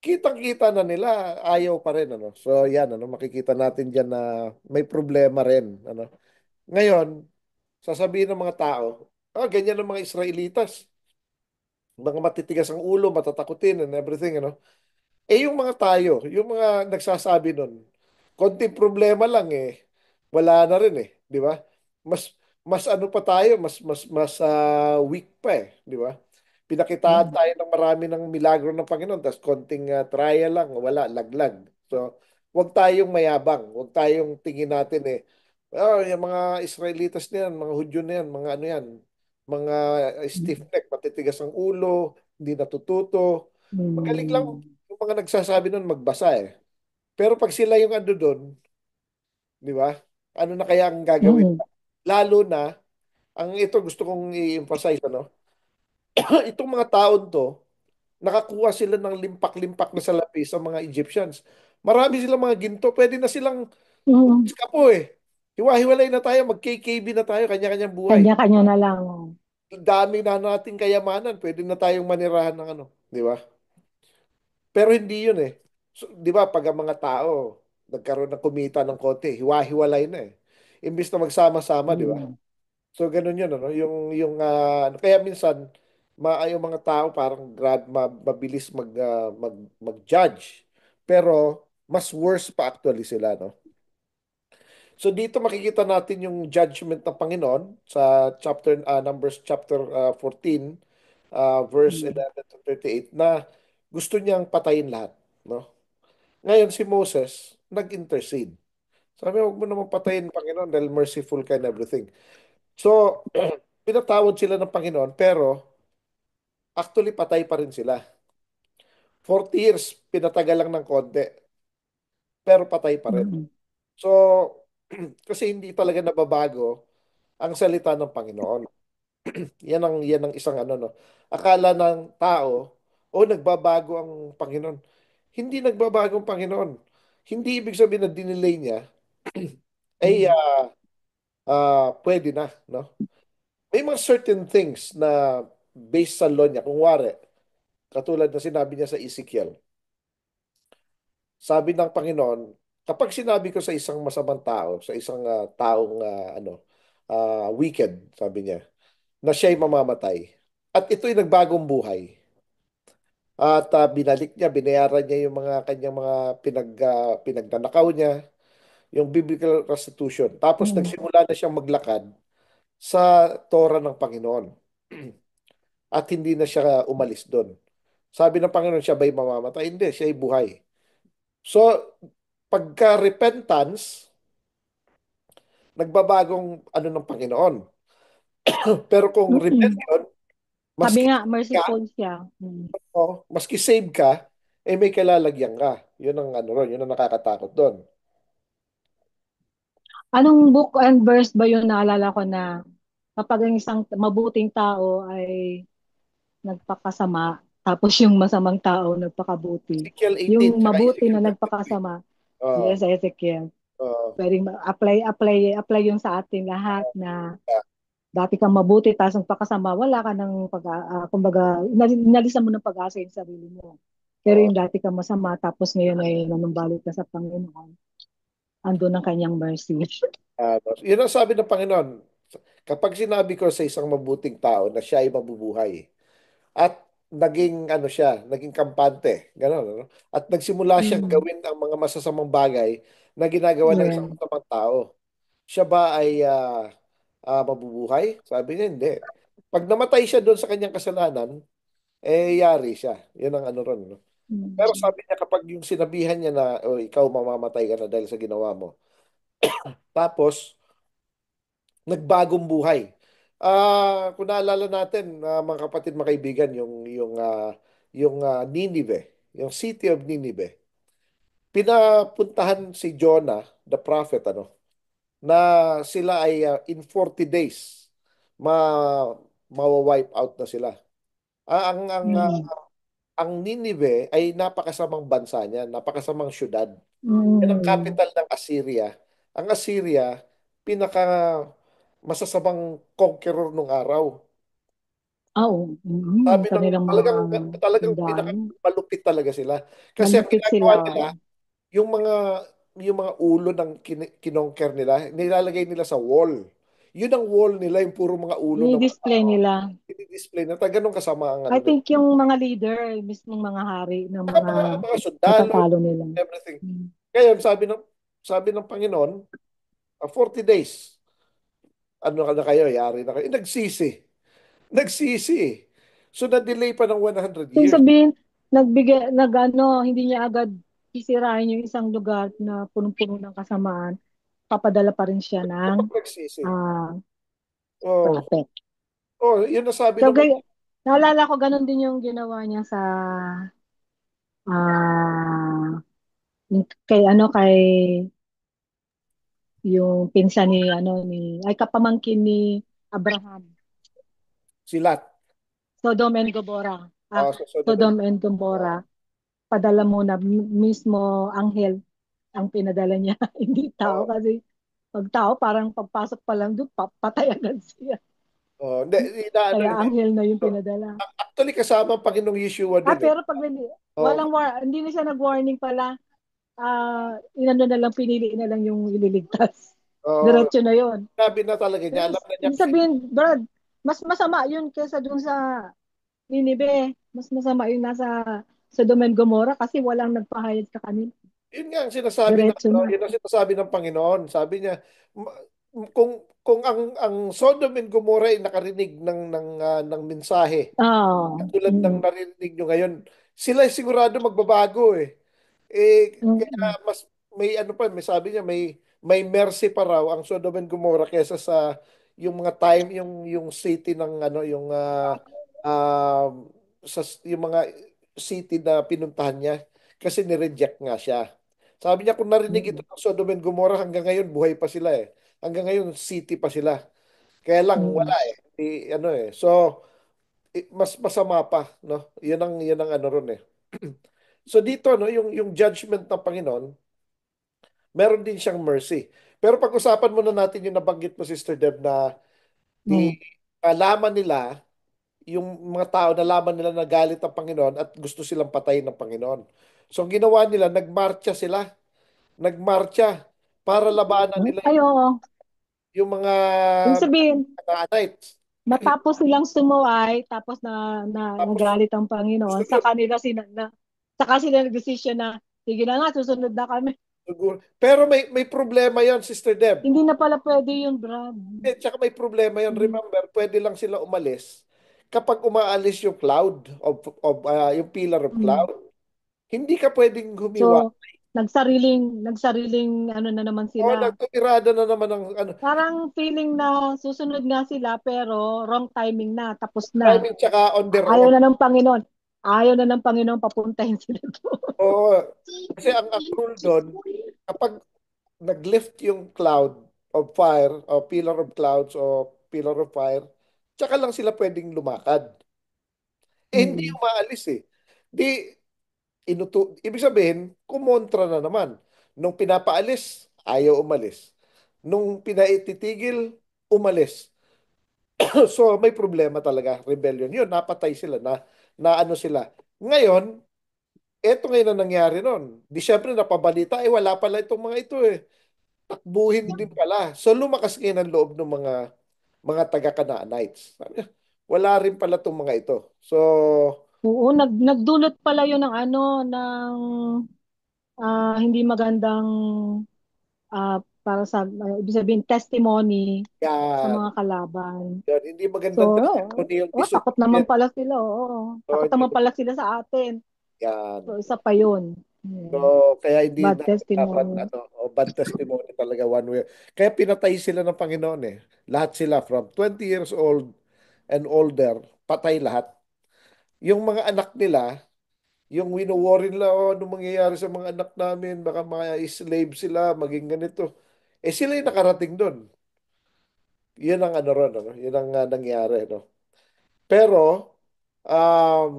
Kitang-kita na nila, ayaw pa rin, ano. So, yan, ano, makikita natin diyan na may problema rin, ano. Ngayon, sasabihin ng mga tao, ganyan ang mga Israelitas. Mga matitigas ang ulo, matatakutin and everything, ano. Yung mga tayo, yung mga nagsasabi nun, konting problema lang eh, wala na rin eh, di ba? Mas mas ano pa tayo, mas weak pa eh, di ba? Pinakitaan Hmm. tayo ng marami ng milagro ng Panginoon, tapos konting trial lang, wala, laglag. So, wag tayong mayabang, wag tayong tingin natin eh, yung mga Israelitas na yan, mga Hudyo na yan, mga ano yan, mga stiff neck, matitigas ang ulo, hindi natututo. Magaling lang Hmm. yung mga nagsasabi nun magbasa eh. Pero pag sila yung ando doon, di ba? Ano na kaya ang gagawin? Hmm. Lalo na, ang ito gusto kong i-emphasize, ano? Itong mga taon to, nakakuha sila ng limpak-limpak na salapi sa mga Egyptians. Marami silang mga ginto, pwede na silang Hmm. umiskapo eh. Hiwa-hiwalay na tayo, mag-KKB na tayo, kanya-kanyang buhay. Kanya-kanya na lang. Oh. Dami na nating kayamanan, pwede na tayong manirahan ng ano, di ba? Pero hindi yun eh. So, di ba, pag ang mga tao nagkaroon ng kumita ng konti, hiwa-hiwalay na eh. Imbis na magsama-sama, di ba? Hmm. So, ganun yun, ano? Kaya minsan, yung mga tao parang mabilis mag-judge. Pero mas worse pa actually sila, no? So dito makikita natin yung judgment ng Panginoon sa Numbers chapter 14 verse Mm. 11 to 38 na gusto niyang patayin lahat, no? Ngayon si Moses nag-intercede. Sabi, huwag mo naman patayin, Panginoon, dahil merciful ka and everything. So, pinatawad sila ng Panginoon, pero actually patay pa rin sila. 40 years, pinatagal lang ng konti, pero patay pa rin. Mm. So, kasi hindi talaga nababago ang salita ng Panginoon. Yan ang isang ano, no. Akala ng tao, nagbabago ang Panginoon. Hindi nagbabago ang Panginoon. Hindi ibig sabihin na dinelay niya, ay Mm. pwede na, no? May mga certain things na based sa law niya. Kung wari, katulad na sinabi niya sa Ezekiel, sabi ng Panginoon, kapag sinabi ko sa isang masamang tao, sa isang taong wicked, sabi niya, na siya'y mamamatay, at ito'y nagbagong buhay, at binalik niya, binayaran niya yung mga kanyang mga pinagnanakaw niya, yung biblical restitution. Tapos Mm. nagsimula na siyang maglakad sa Torah ng Panginoon. At hindi na siya umalis doon. Sabi ng Panginoon, siya ba'y mamamatay? Hindi, siya ay buhay. So, pagka repentance, nagbabagong ano ng Panginoon. Pero kung Mm. rebellion, Sabi maski nga, save ka, merciful siya. Mm. maski save ka, may kalalagyan ka. Yun ang ano ron, yun ang nakakatakot doon. Anong book and verse ba yun naalala ko na kapag ang isang mabuting tao ay nagpakasama, tapos yung masamang tao nagpakabuti. Ezekiel 18 Yung tsaka mabuti Ezekiel na 33. nagpakasama, Uh, yes, Ezekiel. uh, Pwedeng apply yung sa atin lahat na dati kang mabuti, tapos nagpakasama, wala ka ng kumbaga, inalisan mo ng pag-asa yung sarili mo. Pero uh, yung dati kang masama, tapos ngayon ay nanumbalik ka sa Panginoon, ando ng kanyang mercy. yun ang sabi ng Panginoon. Kapag sinabi ko sa isang mabuting tao na siya ay mabubuhay, at naging ano siya, naging kampante, gano'n, ano? At nagsimula siyang Mm. gawin ang mga masasamang bagay na ginagawa ng isang Yes. masamang tao. Siya ba ay mabubuhay? Sabi niya, hindi. Pag namatay siya doon sa kanyang kasalanan, yari siya. Yun ang ano ron. No? Pero Mm. sabi niya, kapag yung sinabihan niya na, ikaw mamamatay ka na dahil sa ginawa mo. Tapos, nagbagong buhay. Kung naalala natin, mga kapatid, mga kaibigan, yung Ninive, yung city of Ninive, pinapuntahan si Jonah, the prophet, ano, na sila ay in 40 days ma mawa-wipe out na sila. Ah, ang ang ah, Mm. ang Ninive ay napakasamang bansa niya, napakasamang syudad. Yan ang Mm. capital ng Assyria. Ang Assyria, pinaka masasamang conqueror nung araw. Oo. Sabi ng Kanilang mga talagang tandaan. pinakamalupit talaga sila. Kasi ang Malupit ginagawa sila. nila, yung mga ulo ng kinonker nila, nilalagay nila sa wall. Yun ang wall nila, yung puro mga ulo ng mga I-display tao. nila. I-display na ganun kasama ang ano I nila. think yung mga leader, mismong mga hari ng Saka mga mga sundalo, natatalo nila. everything. Mm. Ngayon, sabi ng Panginoon, 40 days, ano ka na kayo, yari na kayo. Nagsisi. Nagsisi. So, na-delay pa ng 100 Ibig years. sabihin, hindi niya agad sisirain yung isang lugar na punong-puno ng kasamaan, papadala pa rin siya ng Kapag nagsisi. ah, Oh, prophet. yun nasabi So, ng naalala ko ganun din yung ginawa niya sa kay yung pinsan ni kapamangkin ni Abraham. silat. Sodom and Gomorrah. Sa Sodom and Sodom and Gomorrah. Padala mo na mismo anghel ang pinadala niya, hindi tao oh, kasi pag tao parang pagpasok pa lang doon, patay agad siya. hindi, inaano Kaya nila. anghel na yung Oh, pinadala. actually, kasama ang Panginoong Yeshua dun eh. Pero Oh, hindi na siya nag-warning pala. Inano na lang, pinili na lang yung ililigtas. oh, Diretso na yon. sabi na talaga niya, Pero alam na niya ibig kasi, sabihin, Brad, mas masama yun kaysa dun sa Ninibe, mas masama yung nasa Sodom and Gomorrah kasi walang nagpahayag sa kanila. Yun nga ang sinasabi ng Diretso ano, na. yun ang sinasabi ng Panginoon. Sabi niya, "Ma- kung ang Sodom and Gomorrah ay nakarinig ng mensahe, Oo. katulad ng Mm, narinig nyo ngayon, sila sigurado magbabago eh. Kaya mm, mas may ano pa, may sabi niya may mercy pa raw ang Sodom and Gomorrah kaysa sa yung mga time yung city ng ano yung sa yung mga city na pinuntahan niya kasi ni-reject nga siya. Sabi niya kung narinig ito mm, ng Sodom and Gomorrah hanggang ngayon buhay pa sila eh. Hanggang ngayon city pa sila. Kaya lang wala mm, eh. Ano eh. So mas masama pa, no? Yun ang ano ron eh. So dito no, yung judgment ng Panginoon, meron din siyang mercy. Pero pag-usapan muna natin yung nabanggit mo, Sister Deb, na di mm, alaman nila, yung mga tao nalaman nila na galit ang Panginoon at gusto silang patayin ng Panginoon. So ang ginawa nila, nagmarcha sila. Nagmarcha para labanan mm. nila Ay, oo. yung mga Ibig sabihin, Canaanites. matapos silang sumuway, tapos na Tapos nagalit ang Panginoon, gusto nila saka sila nag-decision na, sige na nga, susunod na kami. siguro. Pero may problema yon, Sister Deb. Hindi na pala pwede yun, Brad. Tsaka may problema yon. Mm, Remember, pwede lang sila umalis kapag umaalis yung cloud yung pillar of mm. cloud. Hindi ka pwedeng humiwa. So, nagsariling ano na naman O sila. nagtumirada na naman ng ano, Parang feeling na susunod nga sila pero wrong timing na, tapos na. timing tsaka on their Ayaw own. na ng Panginoon. Ayaw na ng Panginoon papuntahin sila doon. Oo. Kasi ang rule doon, kapag nag-lift yung cloud of fire o pillar of clouds o pillar of fire, tsaka lang sila pwedeng lumakad. Hindi Mm. umaalis eh. Di, ibig sabihin, kumontra na naman. Nung pinapaalis, ayaw umalis. Nung pinaititigil, umalis. So may problema talaga, rebellion. Yun, napatay sila, na ano sila. Ngayon, eto ngayon na nangyari nun. Di syempre napabalita, wala pala itong mga ito eh. Takbuhin din pala. So lumakas ngayon ang loob ng mga taga-Canaanites. Sabi niya, wala rin pala itong mga ito. So, Oo, nagdulot pala yun ng ano, ng hindi magandang, para sa, ibig sabihin, testimony sa yan, mga kalaban. yan. Hindi So, magandang testimony yung takot naman disobedient. pala sila, oo. So, Takot hindi naman pala sila sa atin. yan. So, isa pa yun. So, Hmm. kaya hindi Bad na dapat testimony. ano, bad testimony talaga one way. Kaya pinatay sila ng Panginoon eh. Lahat sila from 20 years old and older, patay lahat. Yung mga anak nila, yung wino-worry nila, oh, ano mangyayari sa mga anak namin, baka mga slave sila, maging ganito. Eh sila yung nakarating doon. Yun ang ano ron, ano? Yun ang nangyari, no? Pero, um,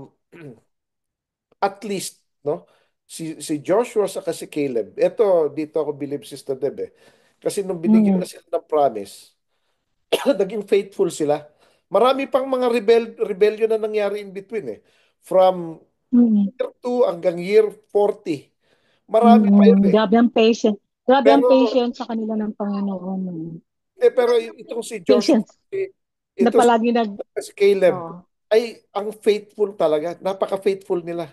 at least, no? Si Joshua sa si Caleb, eto, dito ako believe, Sister Deb, eh. Kasi nung binigyan na Mm. sila ng promise, naging faithful sila. Marami pang mga rebellion na nangyari in between, eh. From Mm. year 2 hanggang year 40. Marami pa yun, Mm. eh. Grabe ang patience. Grabe ang Pero, patience sa kanila ng Panginoon. pero itong si Joshua, Patience na ito palagi si Caleb, oh, ay ang faithful talaga. Napaka-faithful nila.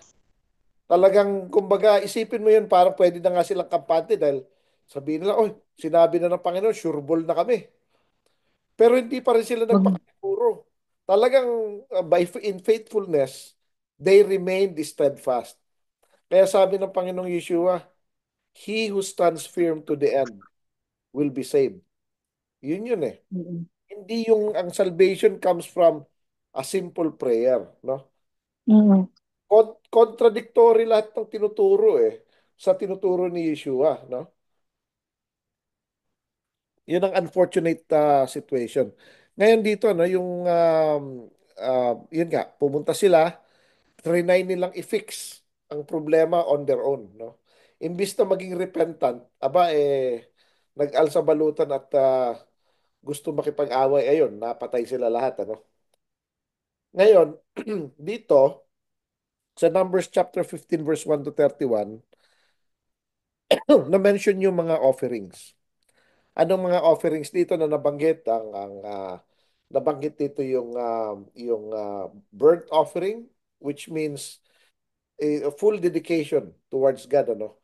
Talagang, kumbaga, isipin mo yun, parang pwede na nga silang kampante dahil sabihin nila, oy, sinabi na ng Panginoon, sure ball na kami. Pero hindi pa rin sila wag, nagpakasiguro. Talagang, in faithfulness, they remained steadfast. Kaya sabi ng Panginoong Yeshua, he who stands firm to the end will be saved. Yun eh. mm, Hindi yung ang salvation comes from a simple prayer, no? mm, Contradictory lahat ng tinuturo eh sa tinuturo ni Yeshua, no? Yun ang unfortunate situation. Ngayon dito, no, yun nga, pumunta sila, trinay nilang i-fix ang problema on their own, no? Imbis na maging repentant, aba nag-alsa balutan at gusto makipag-away, ayun, napatay sila lahat, ano? Ngayon, dito, sa Numbers chapter 15 verse 1 to 31, na-mention yung mga offerings. Anong mga offerings dito na nabanggit? Ang nabanggit dito yung burnt offering, which means a full dedication towards God, ano.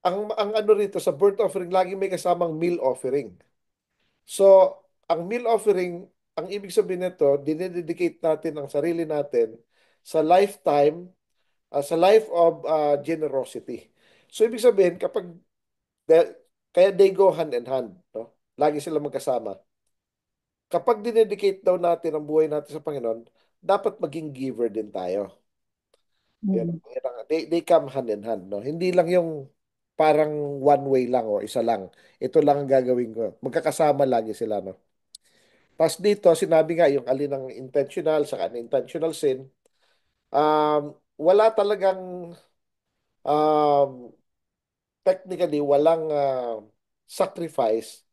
Ang ano rito sa burnt offering, lagi may kasamang meal offering. So, ang meal offering, ang ibig sabihin nito, dinededicate natin ang sarili natin sa lifetime, sa life of generosity. So, ibig sabihin, de- kaya they go hand in hand, no? Lagi sila magkasama. Kapag dinedicate daw natin ang buhay natin sa Panginoon, dapat maging giver din tayo. Mm. They come hand in hand, no? Hindi lang yung parang one way lang o isa lang. Ito lang ang gagawin ko. Magkakasama lagi sila, no? Tapos dito, sinabi nga yung alin ang intentional sa unintentional sin, wala talagang, um, technically, walang sacrifice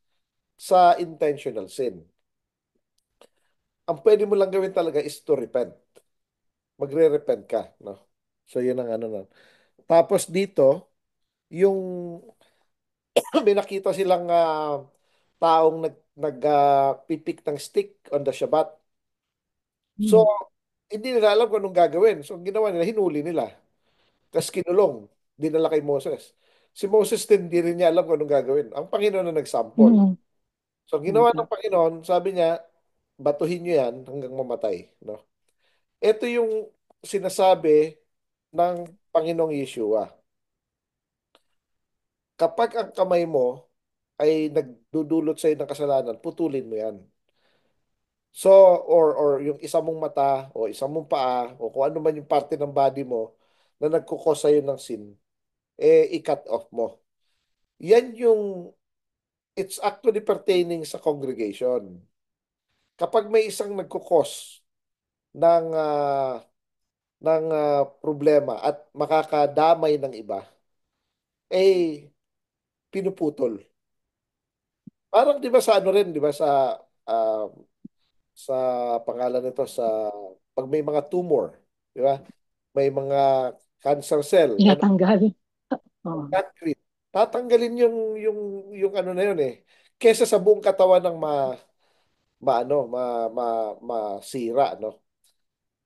sa intentional sin. Ang pwede mo lang gawin talaga is to repent. Magre-repent ka, no? So, yun ang ano na. Tapos dito, yung may nakita silang taong pipik ng stick on the Shabbat. So, Mm. hindi nila alam kung anong gagawin. So, ang ginawa nila, hinuli nila. Tapos kinulong, dinala kay Moses. Si Moses din, hindi rin niya alam kung anong gagawin. Ang Panginoon na nagsampol. Mm. So, ang ginawa ng Panginoon, sabi niya, batuhin niyo yan hanggang mamatay. No? Ito yung sinasabi ng Panginoong Yeshua. Kapag ang kamay mo ay nagdudulot sa ng kasalanan, putulin mo yan. So, or yung isa mong mata, o isa mong paa, o kung ano man yung parte ng body mo na nagkukos sa'yo ng sin, i-cut off mo. Yan yung, it's actually pertaining sa congregation. Kapag may isang nagkukos ng, problema at makakadamay ng iba, pinuputol. Parang 'di ba sa ano rin, 'di ba ah, sa pangalan nito sa pag may mga tumor, 'di ba? May mga cancer cell, ano, Tinatanggal. Oo. concrete. Tatanggalin yung ano na yun kesa sa buong katawan ng maano masira, no?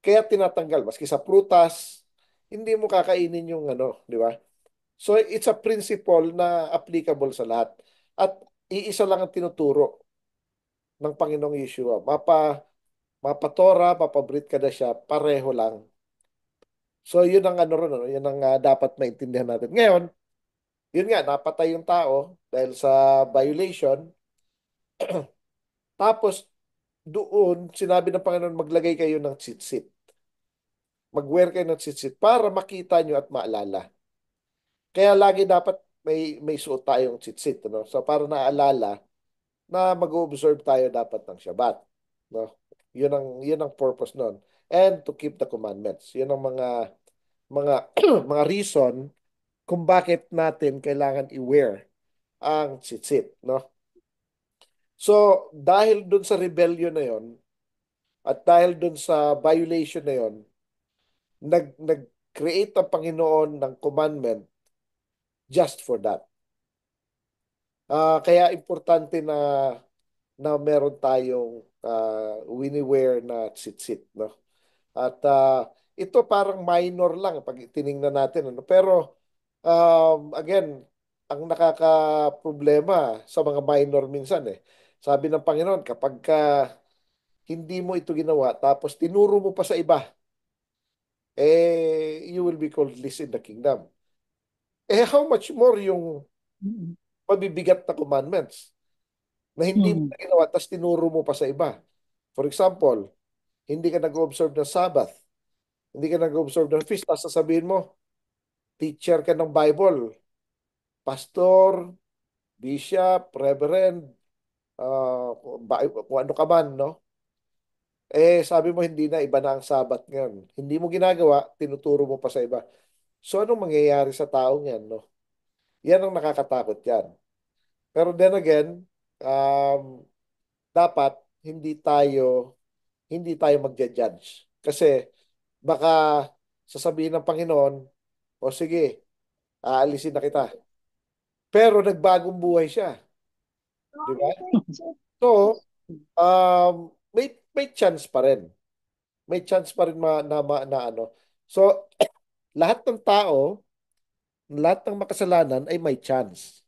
Kaya tinatanggal maski sa prutas, hindi mo kakainin yung ano, 'di ba? So it's a principle na applicable sa lahat. At iisa lang ang tinuturo ng Panginoong Yeshua. Mapatora, mapabrit ka na siya, pareho lang. So yun ang ano ron, ano, yun ang dapat maintindihan natin. Ngayon, yun nga, napatay yung tao dahil sa violation. Tapos doon, sinabi ng Panginoon, maglagay kayo ng tsitsit. Mag-wear kayo ng tsitsit para makita nyo at maalala. Kaya lagi dapat may suot tayong tsitsit. Ano? So para naalala na mag-observe tayo dapat ng Shabbat. No? Yun ang purpose nun. And to keep the commandments. Yun ang mga mga reason kung bakit natin kailangan i-wear ang tsitsit, no? So, dahil dun sa rebellion na yon at dahil dun sa violation na yon, nag-create ang Panginoon ng commandment just for that. Kaya importante na meron tayong wini-wear na tsitsit, no? At ito parang minor lang pag tiningnan natin, ano? Pero again, ang nakaka-problema sa mga minor minsan Sabi ng Panginoon, kapag hindi mo ito ginawa, tapos tinuro mo pa sa iba, you will be called least in the kingdom. How much more yung Mm. mabibigat na commandments na hindi mo Mm. na ginawa, tapos tinuro mo pa sa iba. For example, hindi ka nag-observe ng Sabbath, hindi ka nag-observe ng feast, tapos sasabihin mo, teacher ka ng Bible, pastor, bishop, reverend, kung ano ka man, no? Sabi mo hindi na, iba na ang sabat ngayon. Hindi mo ginagawa, tinuturo mo pa sa iba. So, anong mangyayari sa taong yan, no? Yan ang nakakatakot yan. Pero then again, um, dapat hindi tayo magja-judge. Kasi baka sasabihin ng Panginoon, o sige, aalisin na kita. Pero nagbagong buhay siya, di ba? So, may chance pa rin. May chance pa rin na ano. So, lahat ng tao, lahat ng makasalanan ay may chance.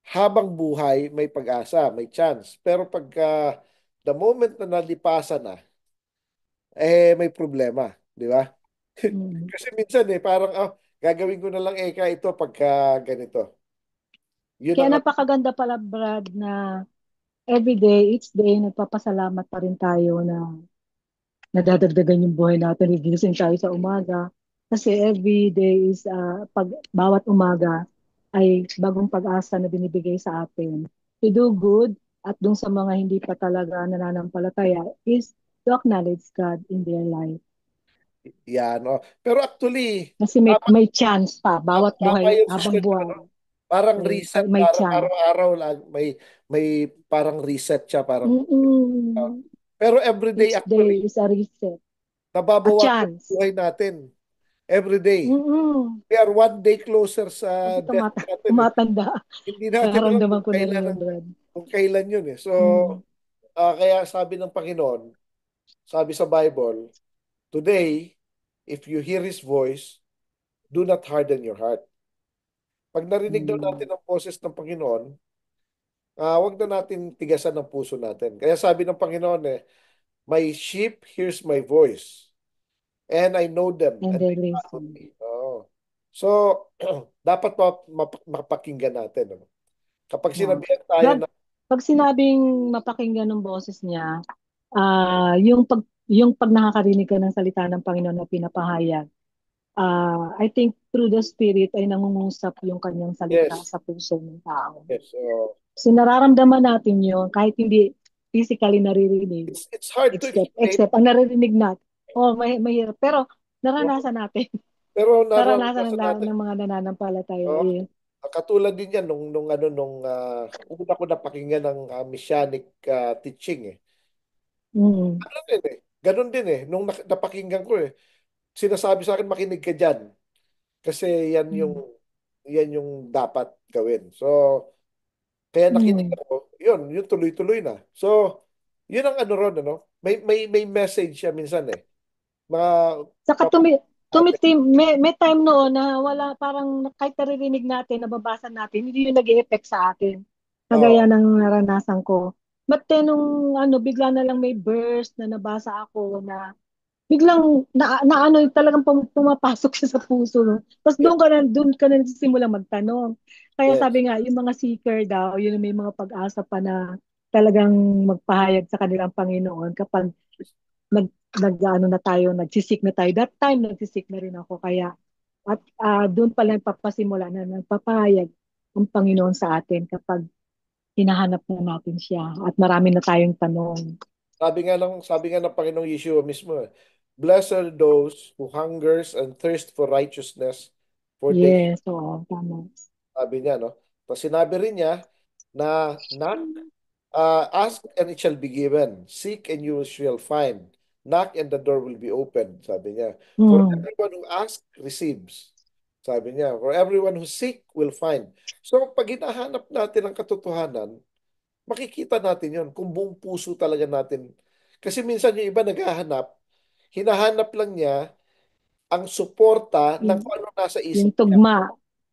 Habang buhay, may pag-asa, may chance. Pero pagka the moment na nalipasan na, may problema, di ba? Mm. Kasi minsan parang, gagawin ko na lang ito pagka ganito. Yun Kaya ang, napakaganda pala, Brad, na every day, each day, nagpapasalamat pa rin tayo na nadadagdagan yung buhay natin, gigising tayo sa umaga. Kasi every day is, bawat umaga ay bagong pag-asa na binibigay sa atin. To do good at dun sa mga hindi pa talaga nananampalataya is to acknowledge God in their life. yan. Oh. Pero actually, Kasi tama, may chance pa, bawat tama buhay, yung habang sister niyo, buhay, ano? Parang reset, may parang chance. araw-araw lang, may parang reset siya, parang, Mm-mm. pero everyday Each day actually, is a reset, a nababawasan yung chance. buhay natin. Everyday. Mm-mm. We are one day closer Kasi sa death natin eh. tumatanda, Hindi natin alam nararamdaman ko na rin yung Brad. kung kailan yun eh. So, Mm. kaya sabi ng Panginoon, sabi sa Bible, today, if you hear His voice, do not harden your heart. Pag narinig daw Mm. natin ang boses ng Panginoon, wag na natin tigasan ng puso natin. Kaya sabi ng Panginoon my sheep hears my voice, and I know them, And and they they follow listen. me. Oh. So, dapat mapakinggan natin. Ano? Kapag Yeah. sinabihan tayo Brad, na, pag sinabing mapakinggan ng boses niya, yung pag nakakarinig ka ng salita ng Panginoon na pinapahayag, I think through the Spirit ay nangungusap yung kanyang salita yes, sa puso ng tao. yes. So, So nararamdaman natin yun kahit hindi physically naririnig. it's hard to explain, Except ang naririnig natin. Oh, mahirap. Pero naranasan natin. pero Naranasan ng naranasan lahat natin. ng mga nananampalataya. Oh, Eh. katulad din yan nung una ko napakinggan ng Messianic teaching eh. Mm, Ano din eh. Ganun din eh. Nung napakinggan ko sinasabi sa akin makinig ka diyan kasi mm, yan yung dapat gawin. So, kaya nakinig mm. ako, yun tuloy-tuloy na. So, yun ang ano ron, ano? May message siya minsan eh. Mga Saka natin. may time noon na wala, parang kahit naririnig natin, nababasa natin, hindi yun nag-e-effect sa atin. Kagaya Oh, ng naranasan ko. But then, nung bigla na lang may verse na nabasa ako na biglang na ano, talagang pumapasok siya sa puso. No? Tapos yeah, doon ka na nagsisimula magtanong. Kaya yes. sabi nga, yung mga seeker daw, yun may mga pag-asa pa na talagang magpahayag sa kanilang Panginoon kapag nag, ano na tayo, nagsisik na tayo. That time, nagsisik na rin ako. Kaya, at doon pa lang papasimula na nagpapahayag ang Panginoon sa atin kapag hinahanap na natin siya at marami na tayong tanong. Sabi nga ng Panginoong Yeshua mismo, Blessed are those who hungers and thirst for righteousness, for they, Yes, oo, tama. sabi niya, no? Tapos sinabi rin niya na ask and it shall be given. Seek and you shall find. Knock and the door will be opened. Sabi niya. For Mm. everyone who asks, receives. Sabi niya. For everyone who seek, will find. So pag hinahanap natin ang katotohanan, makikita natin yon kung buong puso talaga natin. Kasi minsan yung iba naghahanap, hinahanap lang niya ang suporta ng Yung, kung ano nasa yung isip niya. tugma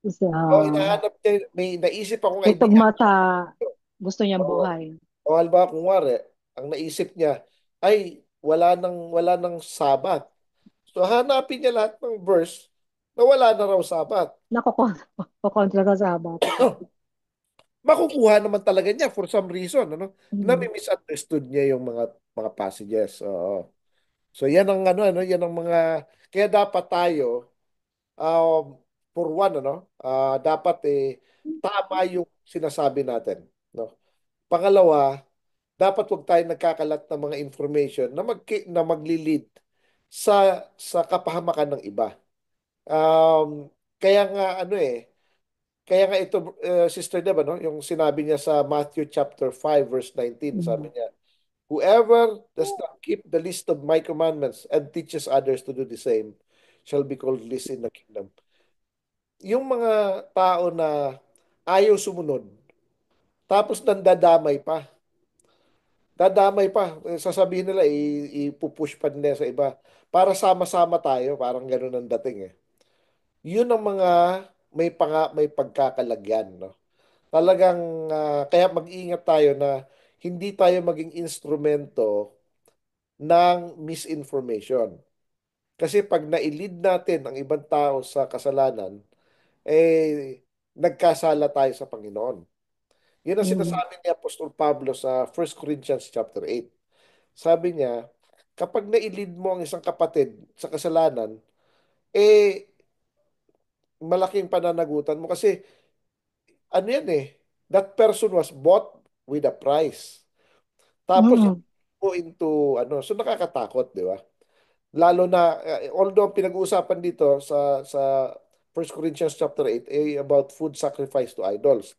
sa O hinahanap niya, may naisip akong may idea. tugma sa gusto niyang Oo. buhay. O halimbawa, kunwari, ang naisip niya, ay, wala nang sabat. So, hanapin niya lahat ng verse na wala na raw sabat. Nakokontra ka sa habat. Makukuha naman talaga niya for some reason, ano? Na Mm. misunderstood niya yung mga passages. Oo. So, yan ang yan ang mga, kaya dapat tayo, for one, dapat tama yung sinasabi natin. No? Pangalawa, dapat wag tayo nagkakalat ng mga information na maglilid sa kapahamakan ng iba. Kaya nga kaya nga ito Sister Deb yung sinabi niya sa Matthew chapter 5 verse 19, sabi Mm. niya, whoever does not keep the list of my commandments and teaches others to do the same shall be called least in the kingdom. Yung mga tao na ayaw sumunod tapos nandadamay pa. Dadamay pa. Sasabihin nila, ipupush pa nila sa iba. Para sama-sama tayo, parang ganun ang dating eh. Yun ang mga may pagkakalagyan, no? Talagang kaya mag-ingat tayo na hindi tayo maging instrumento ng misinformation. Kasi pag nailid natin ang ibang tao sa kasalanan, nagkasala tayo sa Panginoon. Yun ang Mm. sinasabi ni Apostol Pablo sa 1 Corinthians chapter 8. Sabi niya, kapag nailid mo ang isang kapatid sa kasalanan, eh, malaking pananagutan mo kasi ano yan that person was bought with a price. Tapos Mm. go into so nakakatakot, di ba? Lalo na although ang pinag-uusapan dito sa 1 Corinthians chapter 8 about food sacrifice to idols.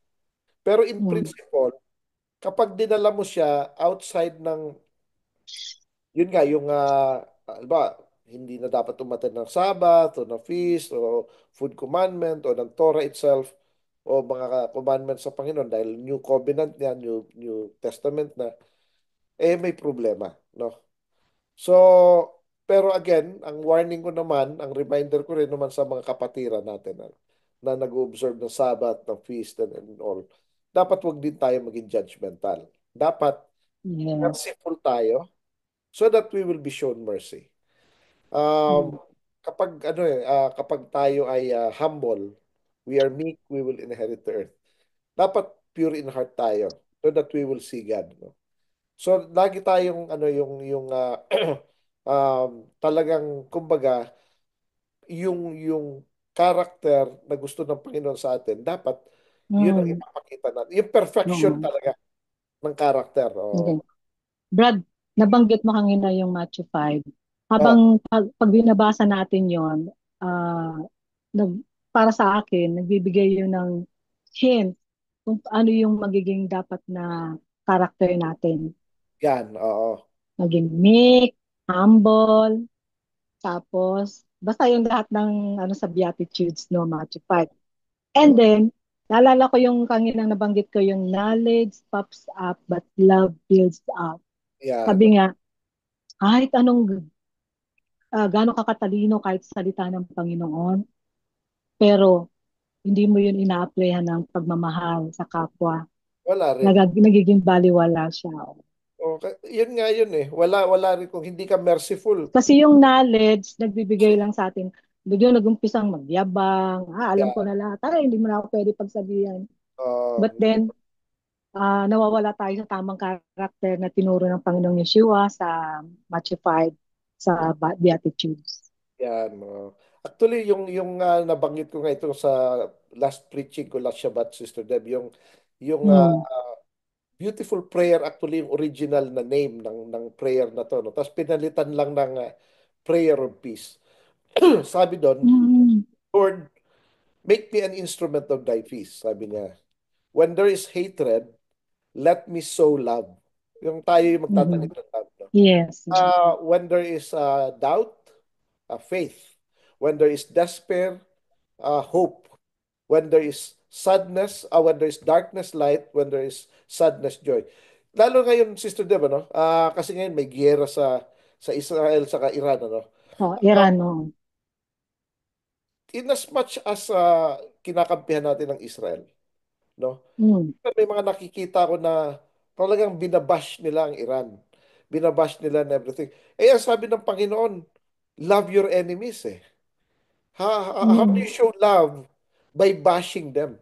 Pero in Mm. principle, kapag dinala mo siya outside ng yun nga yung ba hindi na dapat umattend ng Sabbath o ng feast o food commandment o ng Torah itself o mga commandments sa Panginoon dahil New Covenant niya, New Testament na, may problema, no? So, pero again, ang warning ko naman, ang reminder ko rin naman sa mga kapatiran natin na nag-observe ng Sabbath, ng feast, and all, dapat wag din tayo maging judgmental. Dapat Yes. merciful tayo so that we will be shown mercy. Mm. Kapag tayo ay humble, we are meek, we will inherit the earth. Dapat pure in heart tayo so that we will see God, no? So lagi tayong talagang kumbaga yung character na gusto ng Panginoon sa atin, dapat yun ang Mm. ipapakita natin. Yung perfection Oo. talaga ng character. Okay. Brad, nabanggit mo kanina yung Matthew 5. Oh, Habang pag binabasa natin yon, ah, nag, para sa akin, nagbibigay yun ng hint kung ano yung magiging dapat na karakter natin. yan, oo. Maging meek, humble, tapos, basta yung lahat ng ano sa Beatitudes, no, Matthew 5. And Oh, then, naalala ko yung kanina nabanggit ko yung knowledge puffs up but love builds up. yan. Sabi nga, kahit anong gaano ka katalino kahit salita ng Panginoon, pero hindi mo yun ina-applyan ng pagmamahal sa kapwa. Wala rin. Nagiging baliwala siya. Okay. Yun nga yun eh. Wala rin kung hindi ka merciful. Kasi yung knowledge, nagbibigay lang sa atin, biglang nag-umpisang magyabang, alam ko Yeah. na lahat, ay, hindi mo na ako pwede pagsabihan. But Um, then, nawawala tayo sa tamang karakter na tinuro ng Panginoong Yeshua sa Matthew 5, sa Beatitudes. yan. Actually, yung nabanggit ko nga ito sa last preaching ko last Shabbat, Sister Deb, yung Hmm. beautiful prayer, actually yung original na name ng prayer na to, no? Tapos pinalitan lang ng prayer of peace. Sabi doon, Mm. Lord, make me an instrument of thy peace. Sabi niya, when there is hatred, let me sow love. Yung tayo yung magtatanim Mhm. ng love, no? Yes. Yes. When there is doubt, faith. When there is despair, hope. When there is sadness, when there is darkness, light. When there is sadness, joy. Lalo ngayon, Sister Deb, no? Kasi ngayon may giyera sa Israel sa Iran, ano? Oh, Iran, no. In as much as kinakampihan natin ng Israel, no? Mm. May mga nakikita ko na talagang binabash nila ang Iran. Binabash nila and everything. Ang sabi ng Panginoon, love your enemies eh. How do you Mm. show love? By bashing them.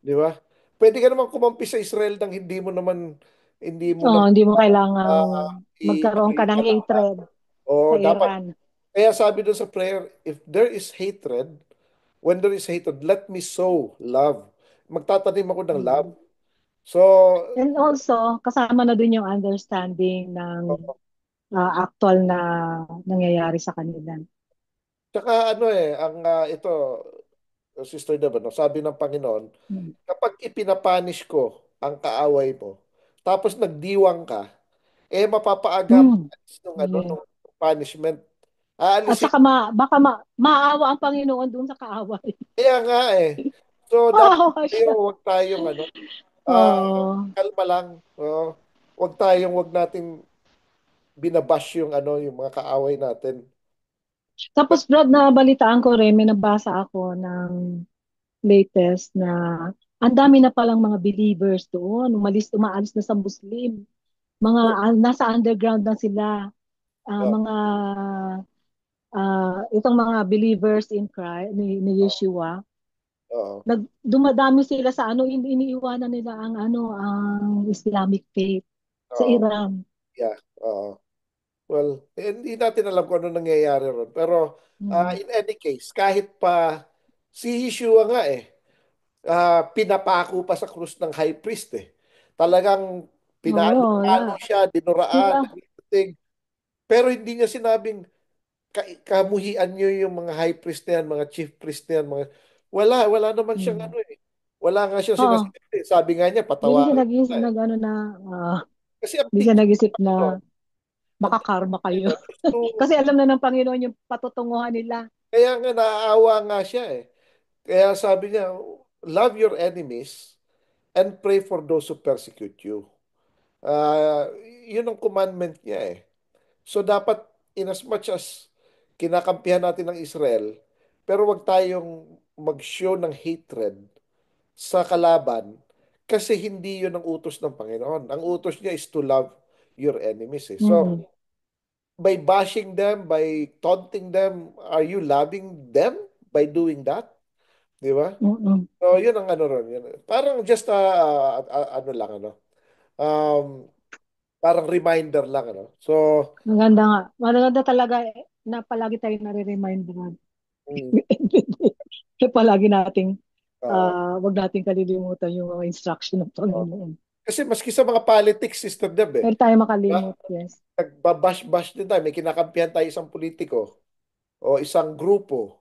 Di ba? Pwede ka naman kumampi sa Israel nang hindi mo naman Hindi mo kailangang magkaroon ka i-agree ng ka lang. hatred sa O dapat, Iran. kaya sabi doon sa prayer, if there is hatred, when there is hatred, let me sow love. Magtatanim ako ng love. Mm. So, And also, kasama na dun yung understanding ng actual na nangyayari sa kanila. tsaka ang ito, Sister Deb, no, sabi ng Panginoon, Mm. kapag ipinapanish ko ang kaaway mo, tapos nagdiwang ka, mapapaagap Mm. nung Yeah. nung punishment. At Aalisin. saka baka maawa ang Panginoon dun sa kaaway. Kaya nga eh. So dapat Maawa tayo, siya. huwag tayong ah, Oo. kalma lang. wag nating binabash yung ano, yung mga kaaway natin. Tapos Brad, nabalitaan ko rin, may nabasa ako ng latest na ang dami na palang mga believers doon, umaalis na sa Muslim. Mga nasa underground na sila, Uh, mga itong mga believers in Christ ni Yeshua. uh, Dumadami sila sa ano, iniiwanan nila ang ano, ang Islamic faith sa uh, Iran. yeah. Well, hindi natin alam kung ano nangyayari ron. Pero Mm. in any case, kahit pa si Yeshua nga pinapako pa sa krus ng high priest eh. Talagang Oo, pinalo siya, dinuraan, sila. everything. Pero hindi niya sinabing kamuhian niyo yung mga high priest na yan, mga chief priest na yan, wala naman siyang Mm. ano eh. Wala nga siyang Oo, sinasabi. Sabi nga niya, hindi siya patawarin ko na eh. ano na, Kasi ang hindi siya thinking, nag-isip ano, na ang makakarma thinking kayo. nila is to, Kasi alam na ng Panginoon yung patutunguhan nila. kaya nga naaawa nga siya eh. Kaya sabi niya, love your enemies and pray for those who persecute you. Ah, yun ang commandment niya eh. So dapat in as much as kinakampihan natin ng Israel, pero wag tayong mag-show ng hatred sa kalaban kasi hindi yun ang utos ng Panginoon. Ang utos niya is to love your enemies eh. Mm. So by bashing them, by taunting them, are you loving them by doing that? Di ba? Mm. So yun ang ano ron. Yun. Parang just ano lang ano. Um, parang reminder lang ano. So Maganda nga. Maganda talaga na palagi tayo nare-remind Brad. mm, Palagi nating uh, wag nating kalilimutan yung mga instruction ng uh, Panginoon. kasi maski sa mga politics, Sister Deb eh. Pero tayo Diba? makalimot, yes. Nagbabash-bash din tayo. May kinakampihan tayo isang politiko o isang grupo.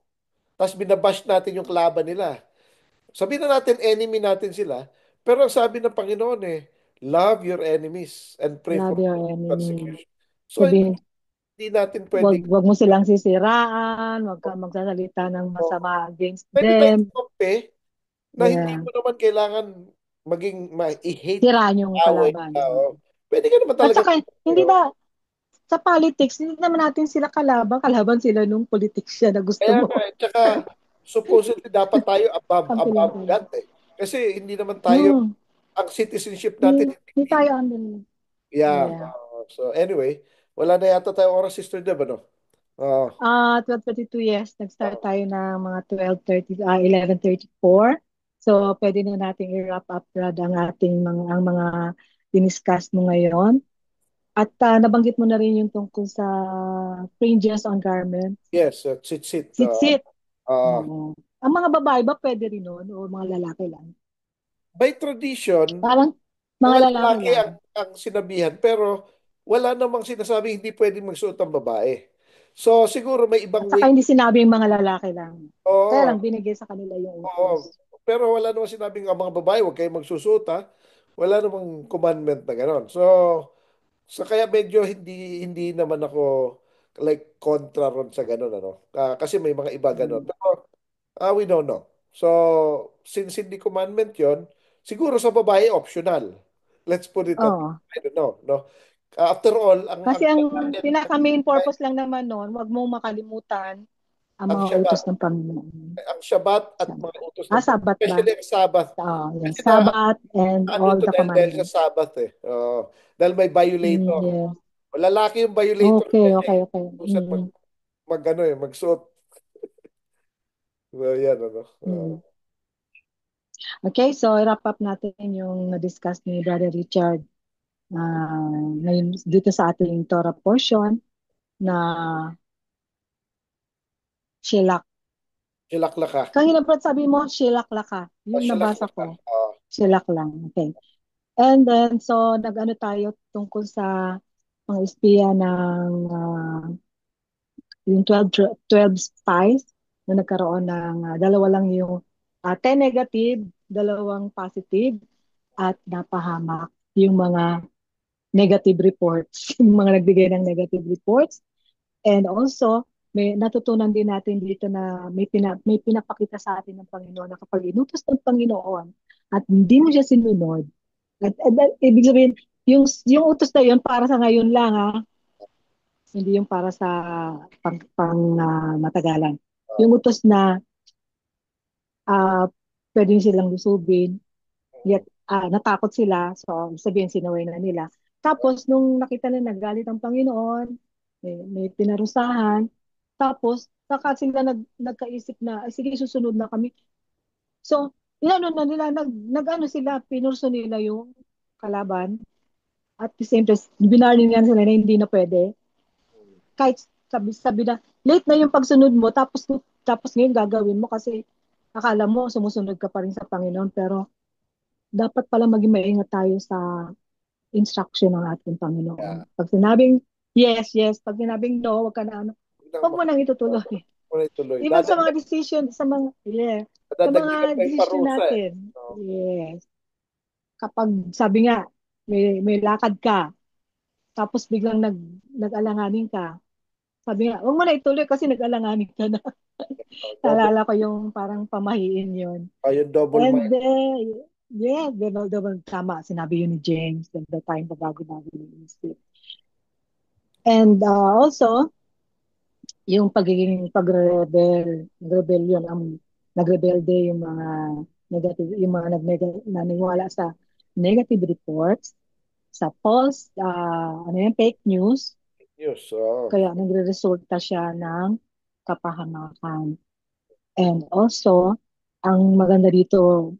Tapos binabash natin yung kalaban nila. Sabihin na natin enemy natin sila. Pero ang sabi ng Panginoon love your enemies and pray for Love your enemy. persecution. So Sabihin, hindi natin wag pwedeng, wag mo silang sisiraan, wag kang magsasalita ng oh, masama against pwede tayong them. kumpe na hindi Yeah. mo naman kailangan maging i-hate Siraan yung away kalaban. tao. Pwede ka naman At talaga. saka, hindi na, sa politics, hindi naman natin sila kalaban. Kalaban sila nung politics siya na gusto Kaya mo. nga, tsaka supposedly dapat tayo Kampi lang above tayo. that eh. Kasi hindi naman tayo, Hmm. ang citizenship natin, Hindi tayo under. yeah. Yeah. So anyway, wala na yata tayo oras, Sister Deb, ano? Uh, 12:32, yes. Nag-start uh, tayo ng mga 12:30, 11:34. So, pwede na nating i-wrap up, Brad, ang mga diniscuss mo ngayon. At nabanggit mo na rin yung tungkol sa fringes on garments. yes, sit. Sit-sit. Uh, Oo. Ang mga babae ba pwede rin nun? O mga lalaki lang? by tradition, Parang mga mga lalaki lalaki lang. ang sinabihan, pero wala namang sinasabi hindi pwedeng magsuot ang babae. So siguro may ibang At way. saka hindi sinabi yung mga lalaki lang. Kaya Oo, lang binigay sa kanila yung oo. utos. Pero wala namang sinabing ang mga babae, huwag kayong magsusuot ha. Wala namang commandment na gano'n. So kaya medyo hindi naman ako like kontra ron sa gano'n ano. Kasi may mga iba gano'n. Mm. Pero we don't know. So since hindi commandment 'yon, siguro sa babae optional. Let's put it that way. Oo. I don't know, no. After all, Kasi ang pinaka-main purpose lang naman noon, wag mong makalimutan ang ang mga utos Shabbat, ng Panginoon. ang Shabbat at Sabat. mga utos ng Panginoon, Sabat ba? especially ang Sabbath. Yes. Kasi Sabat and ano all to the dahil sa commandments. Sabbath eh. Dahil may violator. Yes. Lalaki yung violator Okay, kasi okay, okay. usan mag ano magsuot. So, yan ano. Mm. Okay, so wrap up natin yung na-discuss ni Brother Richard ngayon dito sa ating Torah portion na Shilak. Silaklaka. Kanina pa sabi mo, Shilaklaka. O Yung nabasa silaklaka. ko, Shilak lang. Okay. And then, so, nag-ano tayo tungkol sa mga espiya ng yung 12 spies na nagkaroon ng dalawa lang yung 10 negative, dalawang positive, at napahamak yung mga negative reports, yung mga nagbigay ng negative reports. And also, may natutunan din natin dito na may pinapakita sa atin ng Panginoon na kapag inutos ng Panginoon at hindi mo siya sinunod, at ibig sabihin, yung utos na yun para sa ngayon lang ha, hindi yung para sa matagalan. Yung utos na ah pwede silang lusubin, yet natakot sila, so sabihin sinaway na nila. Tapos nung nakita na nagalit ang Panginoon, may pinarusahan, tapos saka sila nagkaisip na, "Ay, sige, susunod na kami." So, inano na nila, nag-ano sila, pinurso nila yung kalaban. At the same time, binarning nga sila na hindi na pwede. Kahit sabi na, late na yung pagsunod mo, tapos ngayon gagawin mo kasi akala mo sumusunod ka pa rin sa Panginoon. Pero dapat pala maging maingat tayo sa instruction ng ating Yeah. Panginoon. Pag sinabing yes, yes. Pag sinabing no, wag ka na ano, Huwag nang wag mo nang itutuloy. muna ituloy. Even sa mga decision, yeah, sa Dadagdagan mga pa yung decision parusa eh. natin. No? Yes. Kapag sabi nga, may lakad ka, tapos biglang nag-alanganin ka. Sabi nga, huwag mo na ituloy kasi nag-alanganin ka na. Double, Naalala ko yung parang pamahiin yun. yung double And mind. yeah, double tama. Sinabi yun ni James at the time bago-bago yung isip. And also, yung pagiging rebellion, ang nagrebelde yung mga negative, yung mga naniwala sa negative reports, sa false, ano yan, fake news, News. Oh. kaya nagre-resulta siya ng kapahamakan. And also, ang maganda dito,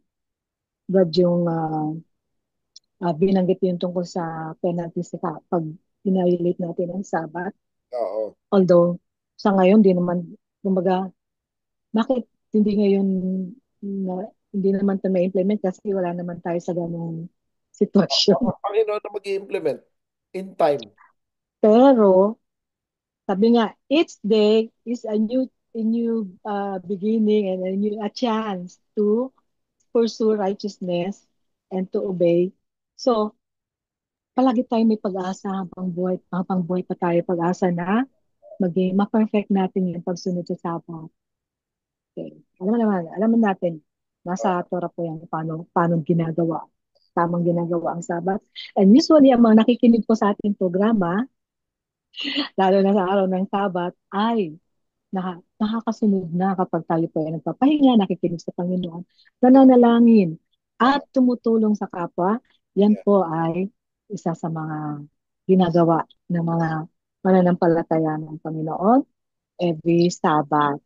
Brad, yung binanggit yung tungkol sa penalty sa pag violate natin ang Sabbath. Oo. Although, sa ngayon, di naman, kumbaga, bakit hindi ngayon hindi naman ito ma-implement kasi wala naman tayo sa ganung sitwasyon. Ang Panginoon na mag-i-implement in time. Pero, sabi nga, each day is a new beginning and a chance to pursue righteousness and to obey. So, palagi tayo may pag-asa habang buhay pa tayo pag-asa na maging ma-perfect natin yung pagsunod sa Sabbath. Okay. Alam mo natin, nasa Torah po yan, paano ginagawa, tamang ginagawa ang Sabbath. And usually, ang mga nakikinig po sa ating programa, lalo na sa araw ng Sabbath, ay nakakasunod na kapag tayo po ay nagpapahinga, nakikinig sa Panginoon, nananalangin, at tumutulong sa kapwa. Yan Yeah. po ay isa sa mga ginagawa ng mga mananampalataya ng Panginoon every Sabbath.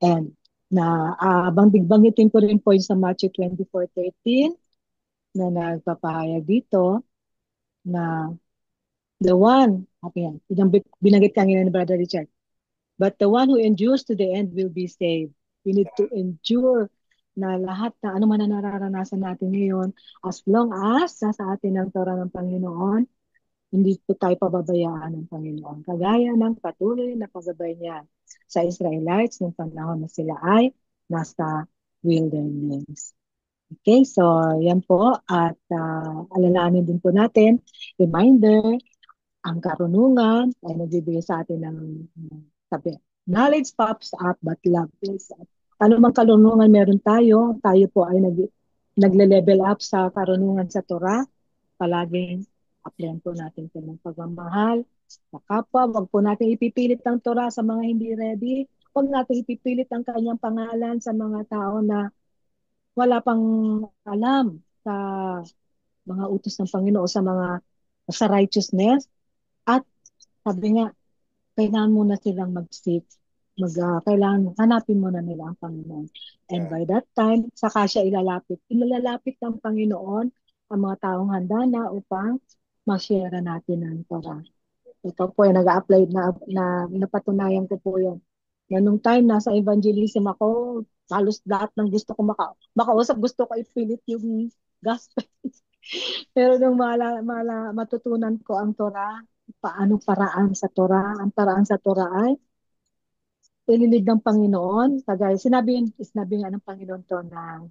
And banggitin ko rin po yung sa Matthew 24:13 na nagpapahayag dito na the one, okay yan, binanggit kanina ni Brother Richard, but the one who endures to the end will be saved. We need to endure na lahat na ano man na nararanasan natin ngayon, as long as nasa atin ang Torah ng Panginoon, hindi po tayo pababayaan ng Panginoon. Kagaya ng patuloy na paggabay niya sa Israelites nung panahon na sila ay nasa wilderness. Okay, so yan po. At alalahanin din po natin, reminder, ang karunungan ay nagbibigay sa atin ng sabi, knowledge pops up but love is up. Ano mang karunungan meron tayo po ay nagle-level up sa karunungan sa Torah. Palaging applyan po natin ito ng pagmamahal sa kapwa. Huwag po natin ipipilit ang Torah sa mga hindi ready. Huwag natin ipipilit ang kanyang pangalan sa mga tao na wala pang alam sa mga utos ng Panginoon, sa righteousness. At sabi nga, kailangan muna silang kailangan hanapin muna nila ang Panginoon. And Yeah. by that time, saka siya ilalapit ng Panginoon ang mga taong handa na upang ma-share natin ang Torah. Ito po ay nag-apply na napatunayan ko po yan. Na nung time nasa evangelism ako, halos lahat ng gusto ko makausap, gusto ko ipilit yung gospel. Pero nung matutunan ko ang Torah, paano paraan sa Torah, ang paraan sa Torah ay ililig ng Panginoon. Kagaya, sinabi nga ng Panginoon to na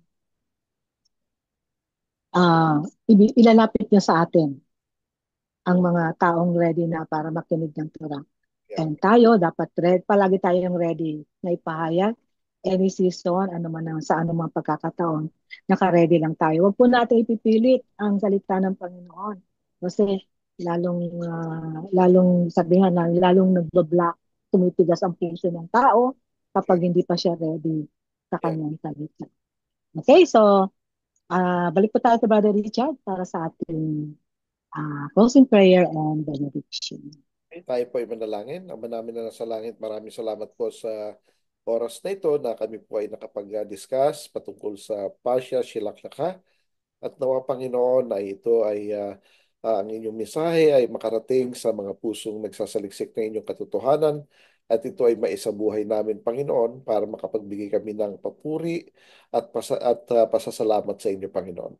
ilalapit niya sa atin ang mga taong ready na para makinig ng Torah. Yeah. And tayo, dapat palagi tayong ready na ipahayag any season, sa anumang pagkakataon, naka-ready lang tayo. Huwag po natin ipipilit ang salita ng Panginoon. Kasi lalong sabihan na lalong nagbablock, tumitigas ang puso ng tao Okay. kapag hindi pa siya ready sa Yeah. kanyang salita. Okay, so balik po tayo sa Brother Richard para sa ating closing prayer and benediction. Okay, tayo po ay manalangin. Ama namin na nasa langit, maraming salamat po sa oras na ito na kami po ay nakapag-discuss patungkol sa Pasya Shilakshaka. At nawa Panginoon ay ito ay ang inyong mensahe ay makarating sa mga pusong nagsasaliksik ng inyong katotohanan at ito ay maisabuhay namin, Panginoon, para makapagbigay kami ng papuri at pasasalamat sa inyo, Panginoon.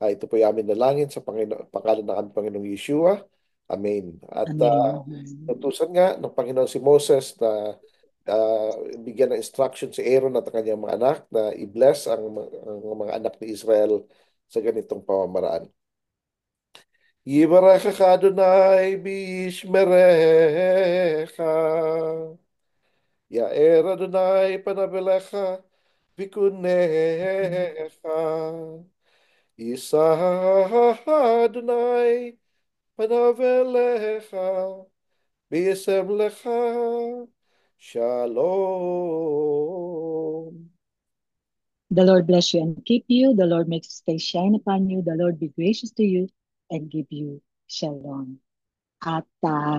Ito po ay amin nalangin sa pangalan ng aming Panginoong Yeshua. Amen. At Amen. utusan nga ng Panginoon si Moses na ah, bigyan ng instruction si Aaron at ang kanyang mga anak na i-bless ang mga anak ni Israel sa ganitong pamamaraan. Yibarakach Adonai bishmerecha. Ya'er Adonai panavelecha vikunecha. Isa Adonai panavelecha b'yesem lecha. Shalom. The Lord bless you and keep you. The Lord makes his face shine upon you. The Lord be gracious to you and give you shalom. At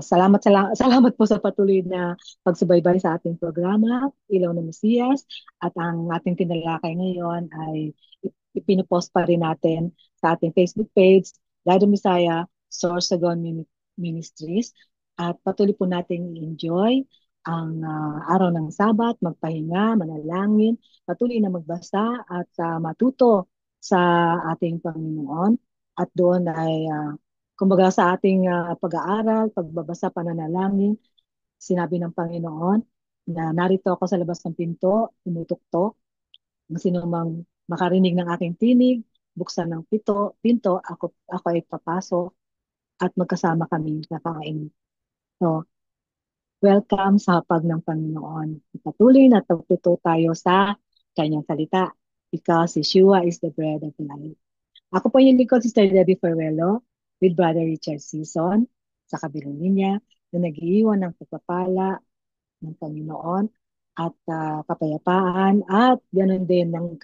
salamat po sa patuloy na pagsubaybay sa ating programa, Ilaw ng Mesiyas. At ang ating tinalakay ngayon ay ipinupost pa rin natin sa ating Facebook page, God of Messiah, Sorsogon Ministries. At patuloy po natin i-enjoy ang araw ng Sabat, magpahinga, manalangin, patuloy na magbasa at matuto sa ating Panginoon. At doon ay kumbaga sa ating pag-aaral, pagbabasa, pananalangin, sinabi ng Panginoon na narito ako sa labas ng pinto, tumutuktok, kung sino mang makarinig ng aking tinig, buksan ng pinto, ako ay papasok at magkasama kami kakain. So, welcome sa hapag ng Panginoon. Patuloy na tagtuto tayo sa kanyang salita because Yeshua is the bread of life. Ako po yung lingkod, Sister Debbie Ferrello, with Brother Richard Season, sa kabilang linya, na nag-iiwan ng pagpapala ng Panginoon at kapayapaan at ganoon din ng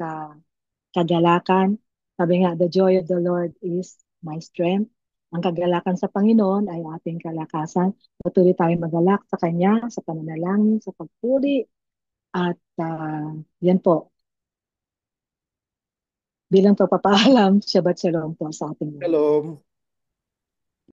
kagalakan. Sabi nga, the joy of the Lord is my strength. Ang kagalakan sa Panginoon ay ating kalakasan. Patuloy tayong magalak sa Kanya, sa pananalangin, sa pagpuri. At yan po, bilang pagpapaalam, Shabbat Shalom po sa ating lahat. Shalom.